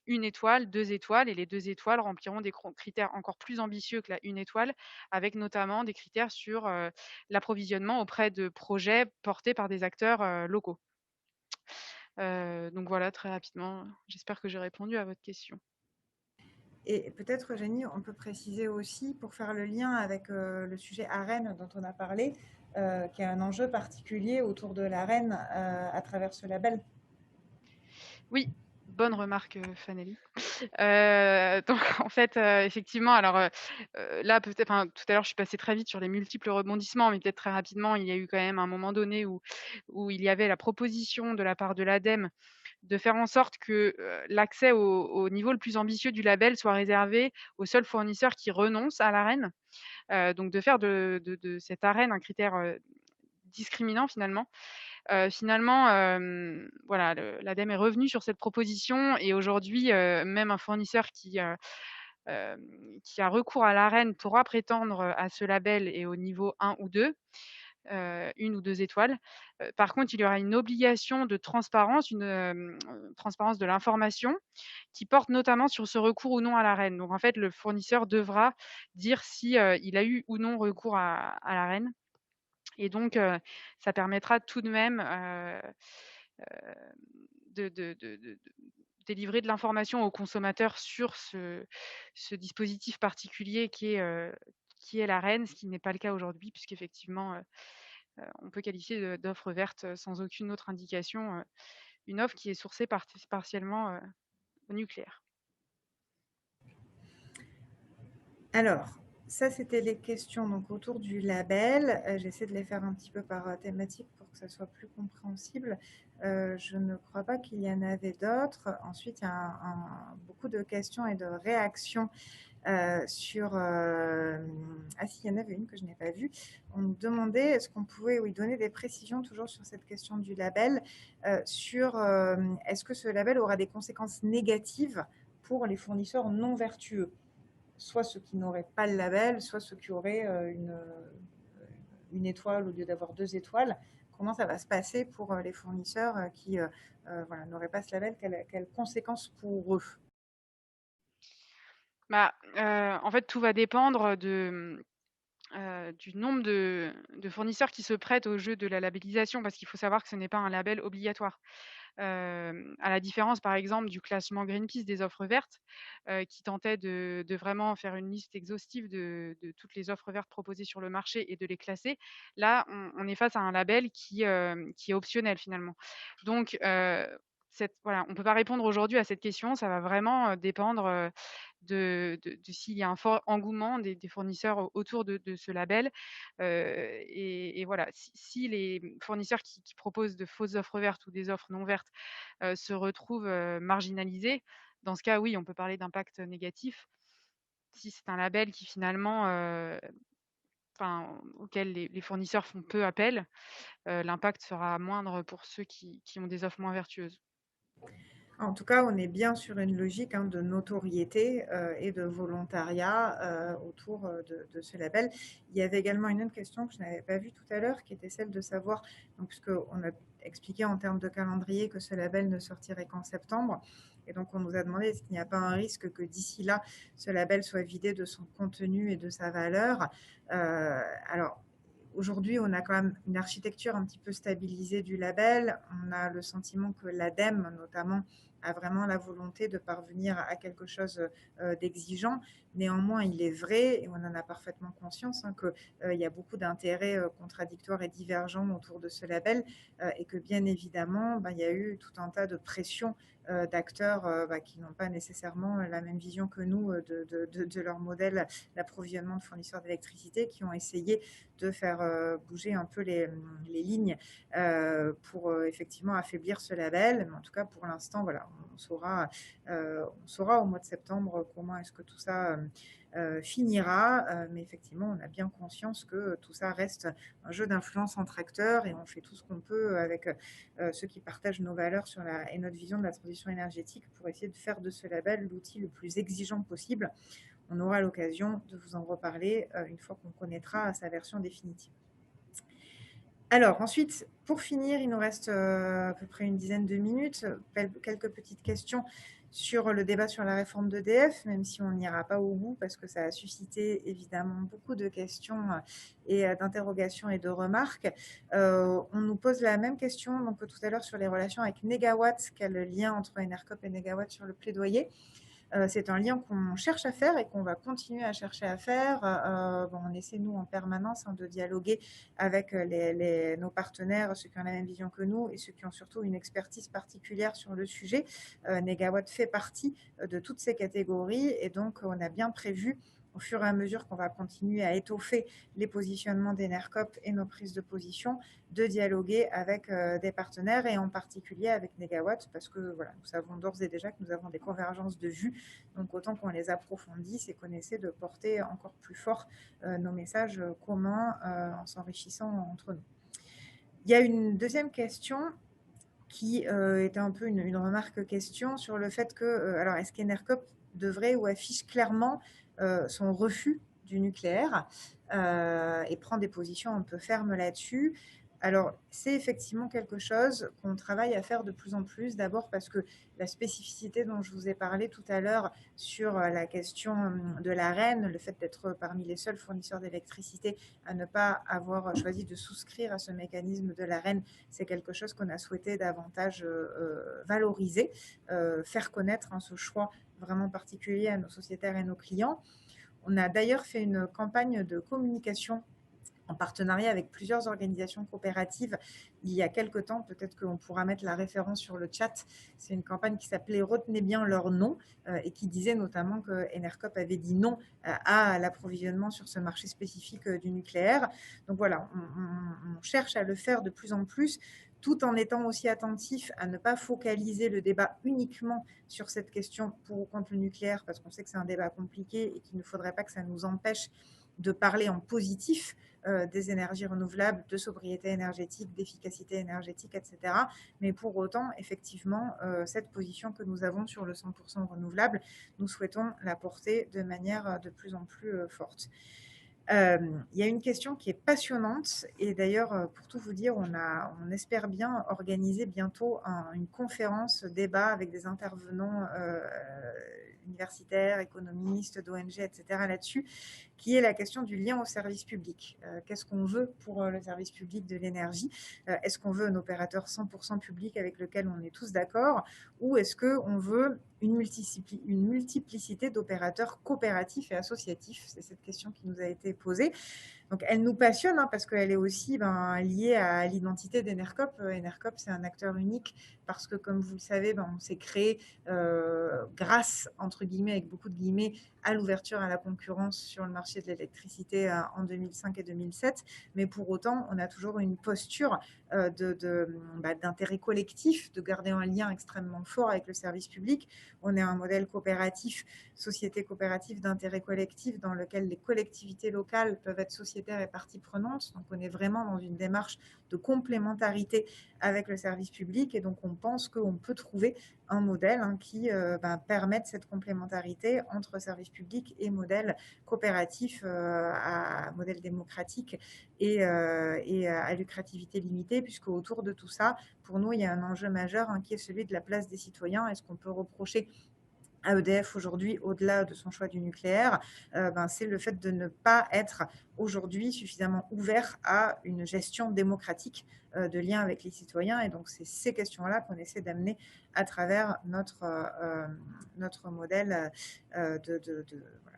1 étoile, 2 étoiles, et les 2 étoiles rempliront des critères encore plus ambitieux que la 1 étoile, avec notamment des critères sur, l'approvisionnement auprès de projets portés par des acteurs, locaux. Donc voilà, très rapidement, j'espère que j'ai répondu à votre question. Et peut-être, Eugénie, on peut préciser aussi, pour faire le lien avec le sujet AREN dont on a parlé, qu'il y a un enjeu particulier autour de l'AREN à travers ce label. Oui, bonne remarque, Fanelly. Donc en fait, effectivement, alors, là peut-être, enfin, tout à l'heure, je suis passée très vite sur les multiples rebondissements, mais peut-être très rapidement, il y a eu quand même un moment donné où il y avait la proposition de la part de l'ADEME de faire en sorte que, l'accès au niveau le plus ambitieux du label soit réservé aux seuls fournisseurs qui renoncent à l'Arenh. Donc de faire de cette Arenh un critère, discriminant finalement. Finalement, voilà, l'ADEME est revenu sur cette proposition, et aujourd'hui, même un fournisseur qui a recours à l'Arenh pourra prétendre à ce label et au niveau 1 ou 2. 1 ou 2 étoiles. Par contre, il y aura une obligation de transparence, transparence de l'information qui porte notamment sur ce recours ou non à l'Arenh. Donc en fait, le fournisseur devra dire si, il a eu ou non recours à l'Arenh et donc ça permettra tout de même, de délivrer de l'information aux consommateurs sur ce dispositif particulier qui est l'Arenh, ce qui n'est pas le cas aujourd'hui puisqu'effectivement, on peut qualifier d'offre verte sans aucune autre indication, une offre qui est sourcée partiellement au nucléaire. Alors, ça, c'était les questions donc, autour du label. J'essaie de les faire un petit peu par thématique pour que ça soit plus compréhensible. Je ne crois pas qu'il y en avait d'autres. Ensuite, il y a beaucoup de questions et de réactions sur... Ah si, il y en avait une que je n'ai pas vue. On nous demandait est-ce qu'on pouvait donner des précisions toujours sur cette question du label, sur est-ce que ce label aura des conséquences négatives pour les fournisseurs non vertueux, soit ceux qui n'auraient pas le label, soit ceux qui auraient une étoile au lieu d'avoir 2 étoiles. Comment ça va se passer pour les fournisseurs qui n'auraient pas ce label? Quelles conséquences pour eux? En fait, tout va dépendre du nombre de fournisseurs qui se prêtent au jeu de la labellisation, parce qu'il faut savoir que ce n'est pas un label obligatoire. À la différence, par exemple, du classement Greenpeace des offres vertes, qui tentait de vraiment faire une liste exhaustive de toutes les offres vertes proposées sur le marché et de les classer. Là, on est face à un label qui est optionnel finalement. Donc, voilà, on ne peut pas répondre aujourd'hui à cette question. Ça va vraiment dépendre de s'il y a un fort engouement des fournisseurs autour de ce label. Et voilà, si les fournisseurs qui proposent de fausses offres vertes ou des offres non vertes se retrouvent marginalisés, dans ce cas, oui, on peut parler d'impact négatif. Si c'est un label qui finalement, auquel les fournisseurs font peu appel, l'impact sera moindre pour ceux qui ont des offres moins vertueuses. En tout cas, on est bien sur une logique de notoriété et de volontariat autour de ce label. Il y avait également une autre question que je n'avais pas vue tout à l'heure, qui était celle de savoir, puisqu'on a expliqué en termes de calendrier que ce label ne sortirait qu'en septembre. Et donc, on nous a demandé est-ce qu'il n'y a pas un risque que d'ici là, ce label soit vidé de son contenu et de sa valeur. Alors, aujourd'hui, on a quand même une architecture un petit peu stabilisée du label. On a le sentiment que l'ADEME, notamment, a vraiment la volonté de parvenir à quelque chose d'exigeant. Néanmoins, il est vrai, et on en a parfaitement conscience, qu'il y a beaucoup d'intérêts contradictoires et divergents autour de ce label, et que bien évidemment, il y a eu tout un tas de pressions d'acteurs qui n'ont pas nécessairement la même vision que nous de leur modèle d'approvisionnement de fournisseurs d'électricité, qui ont essayé de faire bouger un peu les lignes pour effectivement affaiblir ce label. Mais en tout cas, pour l'instant, voilà, on saura au mois de septembre comment est-ce que tout ça finira. Mais effectivement, on a bien conscience que tout ça reste un jeu d'influence entre acteurs et on fait tout ce qu'on peut avec ceux qui partagent nos valeurs et notre vision de la transition énergétique pour essayer de faire de ce label l'outil le plus exigeant possible. On aura l'occasion de vous en reparler une fois qu'on connaîtra sa version définitive. Alors ensuite, pour finir, il nous reste à peu près une dizaine de minutes. Quelques petites questions sur le débat sur la réforme d'EDF, même si on n'ira pas au bout parce que ça a suscité évidemment beaucoup de questions et d'interrogations et de remarques. On nous pose la même question donc, que tout à l'heure sur les relations avec Négawatt, quel lien entre Enercop et Négawatt sur le plaidoyer. C'est un lien qu'on cherche à faire et qu'on va continuer à chercher à faire. On essaie, nous, en permanence, de dialoguer avec nos partenaires, ceux qui ont la même vision que nous et ceux qui ont surtout une expertise particulière sur le sujet. Négawatt fait partie de toutes ces catégories et donc on a bien prévu, au fur et à mesure qu'on va continuer à étoffer les positionnements d'Enercop et nos prises de position, de dialoguer avec des partenaires et en particulier avec Négawatt parce que voilà, nous savons d'ores et déjà que nous avons des convergences de vues, donc autant qu'on les approfondisse et qu'on essaie de porter encore plus fort nos messages communs en s'enrichissant entre nous. Il y a une deuxième question qui était un peu une remarque question sur le fait que, alors est-ce qu'Enercop devrait ou affiche clairement son refus du nucléaire et prend des positions un peu fermes là-dessus. Alors, c'est effectivement quelque chose qu'on travaille à faire de plus en plus. D'abord parce que la spécificité dont je vous ai parlé tout à l'heure sur la question de l'Arenh, le fait d'être parmi les seuls fournisseurs d'électricité à ne pas avoir choisi de souscrire à ce mécanisme de l'Arenh, c'est quelque chose qu'on a souhaité davantage valoriser, faire connaître ce choix vraiment particulier à nos sociétaires et nos clients. On a d'ailleurs fait une campagne de communication en partenariat avec plusieurs organisations coopératives il y a quelque temps. Peut-être qu'on pourra mettre la référence sur le chat. C'est une campagne qui s'appelait Retenez bien leur nom et qui disait notamment que Enercop avait dit non à l'approvisionnement sur ce marché spécifique du nucléaire. Donc voilà, on cherche à le faire de plus en plus, tout en étant aussi attentif à ne pas focaliser le débat uniquement sur cette question pour ou contre le nucléaire, parce qu'on sait que c'est un débat compliqué et qu'il ne faudrait pas que ça nous empêche de parler en positif des énergies renouvelables, de sobriété énergétique, d'efficacité énergétique, etc. Mais pour autant, effectivement, cette position que nous avons sur le 100% renouvelable, nous souhaitons la porter de manière de plus en plus forte. Il y a une question qui est passionnante et d'ailleurs, pour tout vous dire, on espère bien organiser bientôt une conférence débat avec des intervenants universitaires, économistes, d'ONG, etc. là-dessus, qui est la question du lien au service public. Qu'est-ce qu'on veut pour le service public de l'énergie? Est-ce qu'on veut un opérateur 100% public avec lequel on est tous d'accord, ou est-ce qu'on veut une multiplicité d'opérateurs coopératifs et associatifs? C'est cette question qui nous a été posée. Donc, elle nous passionne parce qu'elle est aussi liée à l'identité d'Enercop. Enercop, c'est un acteur unique parce que, comme vous le savez, on s'est créé grâce, entre guillemets, avec beaucoup de guillemets, à l'ouverture à la concurrence sur le marché de l'électricité en 2005 et 2007. Mais pour autant, on a toujours une posture d'intérêt collectif, de garder un lien extrêmement fort avec le service public. On est un modèle coopératif, société coopérative d'intérêt collectif, dans lequel les collectivités locales peuvent être sociétaires et parties prenantes. Donc on est vraiment dans une démarche de complémentarité avec le service public, et donc on pense qu'on peut trouver un modèle qui permette cette complémentarité entre service public et modèle coopératif à modèle démocratique et à lucrativité limitée, puisque autour de tout ça, pour nous, il y a un enjeu majeur qui est celui de la place des citoyens. Est-ce qu'on peut reprocher à EDF aujourd'hui, au-delà de son choix du nucléaire, c'est le fait de ne pas être aujourd'hui suffisamment ouvert à une gestion démocratique de lien avec les citoyens. Et donc, c'est ces questions-là qu'on essaie d'amener à travers notre modèle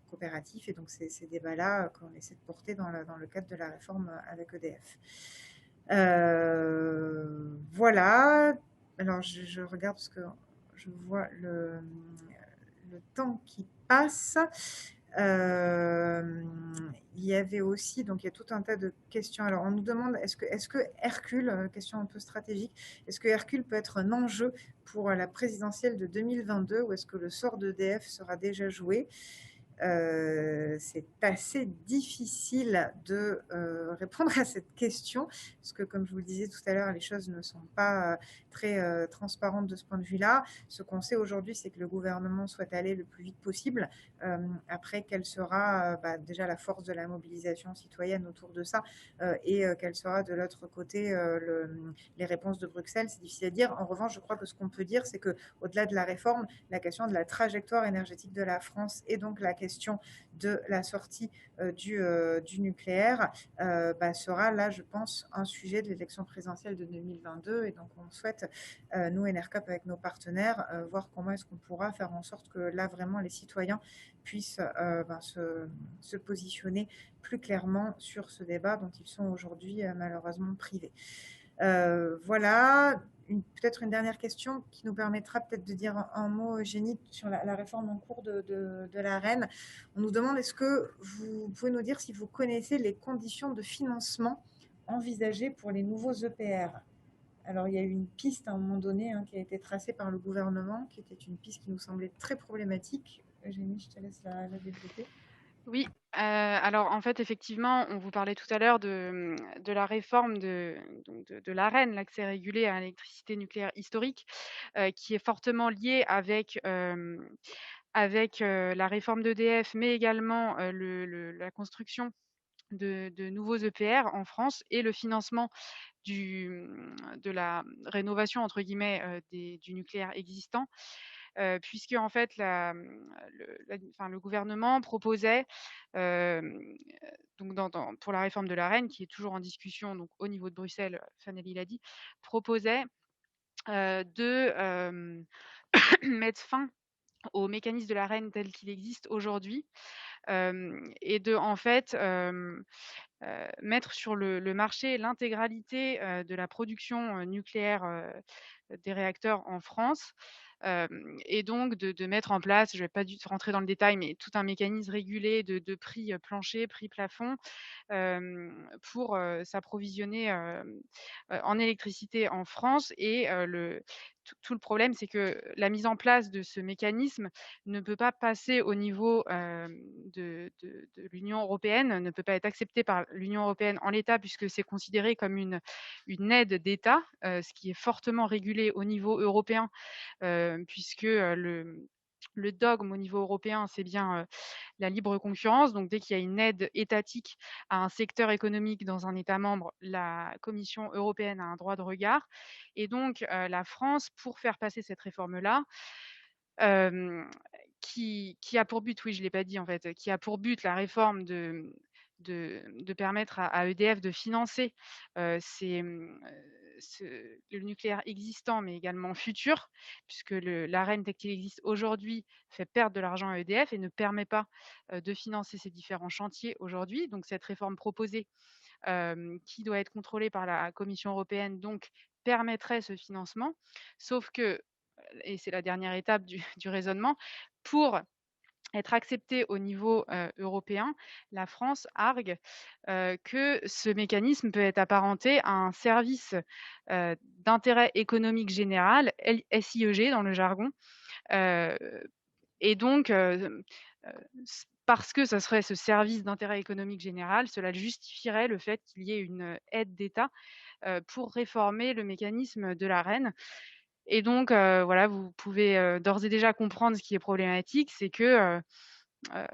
coopératif. Et donc, c'est ces débats-là qu'on essaie de porter dans le cadre de la réforme avec EDF. Voilà. Alors, je regarde parce que je vois le temps qui passe. Il y avait aussi, donc il y a tout un tas de questions. Alors on nous demande, est-ce que Hercule, question un peu stratégique, est-ce que Hercule peut être un enjeu pour la présidentielle de 2022, ou est-ce que le sort d'EDF sera déjà joué? C'est assez difficile de répondre à cette question, parce que comme je vous le disais tout à l'heure, les choses ne sont pas très transparentes de ce point de vue-là. Ce qu'on sait aujourd'hui, c'est que le gouvernement souhaite aller le plus vite possible. Après, quelle sera déjà la force de la mobilisation citoyenne autour de ça, et quelle sera de l'autre côté les réponses de Bruxelles, c'est difficile à dire. En revanche, je crois que ce qu'on peut dire, c'est qu'au-delà de la réforme, la question de la trajectoire énergétique de la France, et donc la question de la sortie du nucléaire sera là, je pense, un sujet de l'élection présidentielle de 2022. Et donc on souhaite, nous Enercop, avec nos partenaires, voir comment est-ce qu'on pourra faire en sorte que là vraiment les citoyens puissent se positionner plus clairement sur ce débat dont ils sont aujourd'hui malheureusement privés. Voilà. Peut-être une dernière question qui nous permettra peut-être de dire un mot, Eugénie, sur la réforme en cours de l'Arenh. On nous demande, est-ce que vous pouvez nous dire si vous connaissez les conditions de financement envisagées pour les nouveaux EPR? Alors, il y a eu une piste à un moment donné qui a été tracée par le gouvernement, qui était une piste qui nous semblait très problématique. Eugénie, je te laisse la développer. Oui, alors en fait, effectivement, on vous parlait tout à l'heure de la réforme de l'Arenh, l'accès régulé à l'électricité nucléaire historique, qui est fortement liée avec avec la réforme d'EDF, mais également la construction de nouveaux EPR en France et le financement de la «rénovation» entre guillemets, du nucléaire existant, puisque en fait le gouvernement proposait, hem, donc pour la réforme de l'Arenh qui est toujours en discussion donc au niveau de Bruxelles, Fanny l'a dit, proposait, de, mettre fin au mécanisme de l'Arenh tel qu'il existe aujourd'hui, et de en fait, mettre sur le marché l'intégralité, de la production, nucléaire, des réacteurs en France, et donc de mettre en place, je ne vais pas du tout rentrer dans le détail, mais tout un mécanisme régulé de prix, plancher, prix plafond, pour, s'approvisionner, en électricité en France et tout le problème, c'est que la mise en place de ce mécanisme ne peut pas passer au niveau, de l'Union européenne, ne peut pas être accepté par l'Union européenne en l'état puisque c'est considéré comme une aide d'État, ce qui est fortement régulé au niveau européen, puisque, le dogme au niveau européen, c'est bien, la libre concurrence. Donc dès qu'il y a une aide étatique à un secteur économique dans un État membre, la Commission européenne a un droit de regard et donc la France, pour faire passer cette réforme-là, hem, qui a pour but, oui, je ne l'ai pas dit en fait, qui a pour but la réforme de permettre à EDF de financer, ce le nucléaire existant, mais également futur, puisque l'Arenh tel qu'il existe aujourd'hui fait perdre de l'argent à EDF et ne permet pas, de financer ces différents chantiers aujourd'hui. Donc cette réforme proposée, qui doit être contrôlée par la Commission européenne, donc permettrait ce financement. Sauf que, et c'est la dernière étape du raisonnement, pour être accepté au niveau, européen, la France argue, que ce mécanisme peut être apparenté à un service, d'intérêt économique général, SIEG dans le jargon, heu et donc parce que ça serait ce service d'intérêt économique général, cela justifierait le fait qu'il y ait une aide d'État, pour réformer le mécanisme de l'Arenh et donc voilà, vous pouvez, d'ores et déjà comprendre ce qui est problématique, c'est que,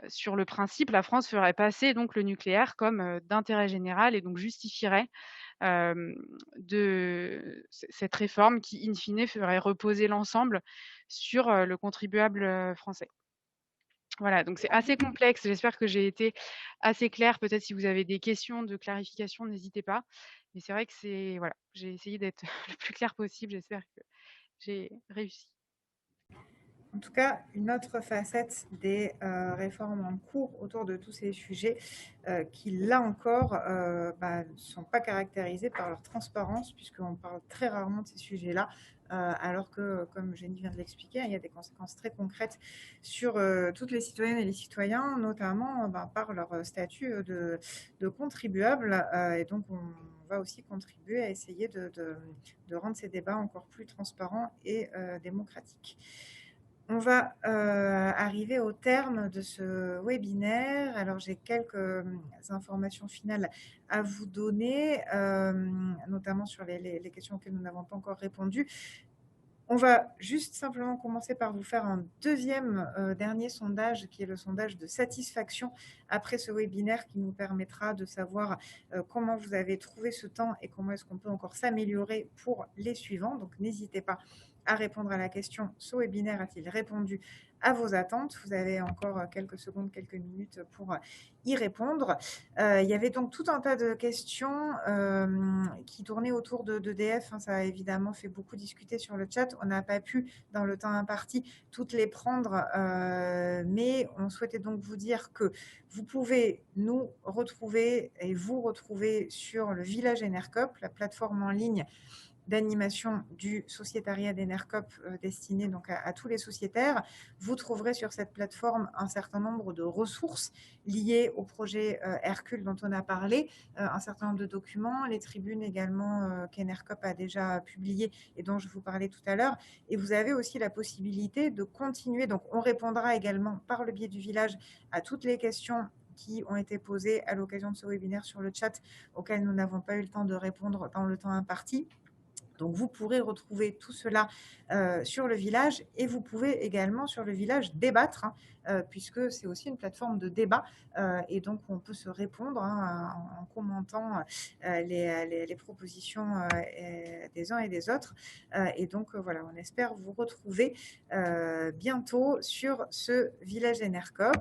sur le principe, la France ferait passer donc le nucléaire comme, d'intérêt général et donc justifierait, hem, de cette réforme qui, in fine, ferait reposer l'ensemble sur, le contribuable, français. Voilà, donc c'est assez complexe. J'espère que j'ai été assez claire. Peut-être si vous avez des questions de clarification, n'hésitez pas. Mais c'est vrai que voilà, j'ai essayé d'être le plus claire possible. J'espère que j'ai réussi. En tout cas, une autre facette des réformes en cours autour de tous ces sujets qui, là encore, ne sont pas caractérisés par leur transparence, puisqu'on parle très rarement de ces sujets-là, alors que, comme Jenny vient de l'expliquer, il y a des conséquences très concrètes sur toutes les citoyennes et les citoyens, notamment par leur statut de contribuable. Et donc, on va aussi contribuer à essayer de rendre ces débats encore plus transparents et démocratiques. On va arriver au terme de ce webinaire. Alors, j'ai quelques informations finales à vous donner, notamment sur les questions auxquelles nous n'avons pas encore répondu. On va juste simplement commencer par vous faire un deuxième dernier sondage, qui est le sondage de satisfaction après ce webinaire, qui nous permettra de savoir comment vous avez trouvé ce temps et comment est-ce qu'on peut encore s'améliorer pour les suivants. Donc, n'hésitez pas à répondre à la question: ce webinaire a-t-il répondu à vos attentes? Vous avez encore quelques secondes, quelques minutes pour y répondre. Il y avait donc tout un tas de questions qui tournaient autour d'EDF. Ça a évidemment fait beaucoup discuter sur le chat. On n'a pas pu, dans le temps imparti, toutes les prendre, mais on souhaitait donc vous dire que vous pouvez nous retrouver et vous retrouver sur le Village Enercop, la plateforme en ligne d'animation du sociétariat d'Enercop destiné donc à tous les sociétaires. Vous trouverez sur cette plateforme un certain nombre de ressources liées au projet Hercule dont on a parlé, un certain nombre de documents, les tribunes également qu'Enercop a déjà publiées et dont je vous parlais tout à l'heure. Et vous avez aussi la possibilité de continuer. Donc, on répondra également par le biais du village à toutes les questions qui ont été posées à l'occasion de ce webinaire sur le chat, auxquelles nous n'avons pas eu le temps de répondre dans le temps imparti. Donc, vous pourrez retrouver tout cela sur le village et vous pouvez également sur le village débattre, puisque c'est aussi une plateforme de débat et donc on peut se répondre en commentant les propositions des uns et des autres. Et donc, voilà, on espère vous retrouver bientôt sur ce village Enercop.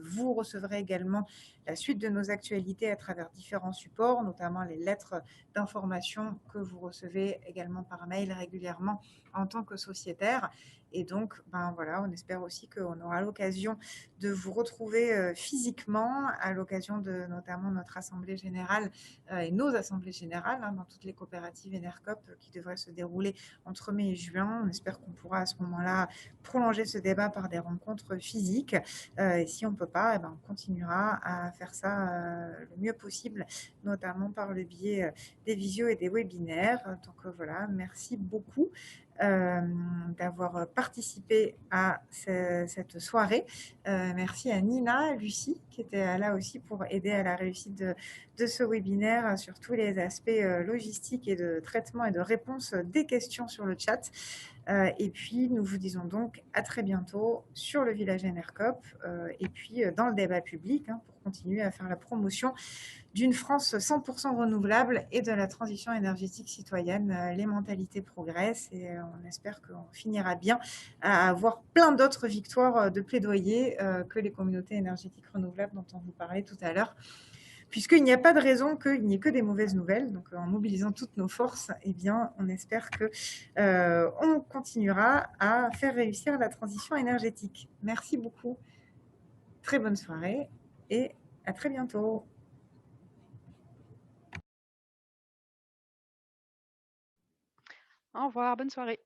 Vous recevrez également la suite de nos actualités à travers différents supports, notamment les lettres d'information que vous recevez également par mail régulièrement en tant que sociétaire. Et donc, voilà, on espère aussi qu'on aura l'occasion de vous retrouver physiquement à l'occasion de notamment notre assemblée générale et nos assemblées générales dans toutes les coopératives Enercop qui devraient se dérouler entre mai et juin. On espère qu'on pourra à ce moment-là prolonger ce débat par des rencontres physiques. Et si on ne peut pas, on continuera à faire ça le mieux possible, notamment par le biais des visios et des webinaires. Donc voilà, merci beaucoup d'avoir participé à cette soirée. Merci à Nina, Lucie, qui était là aussi pour aider à la réussite de ce webinaire sur tous les aspects logistiques et de traitement et de réponse des questions sur le chat. Et puis, nous vous disons donc à très bientôt sur le village Enercop et puis dans le débat public pour continuer à faire la promotion d'une France 100% renouvelable et de la transition énergétique citoyenne. Les mentalités progressent et on espère qu'on finira bien à avoir plein d'autres victoires de plaidoyer que les communautés énergétiques renouvelables dont on vous parlait tout à l'heure. Puisqu'il n'y a pas de raison qu'il n'y ait que des mauvaises nouvelles. Donc, en mobilisant toutes nos forces, on espère qu'on continuera à faire réussir la transition énergétique. Merci beaucoup. Très bonne soirée et à très bientôt. Au revoir, bonne soirée.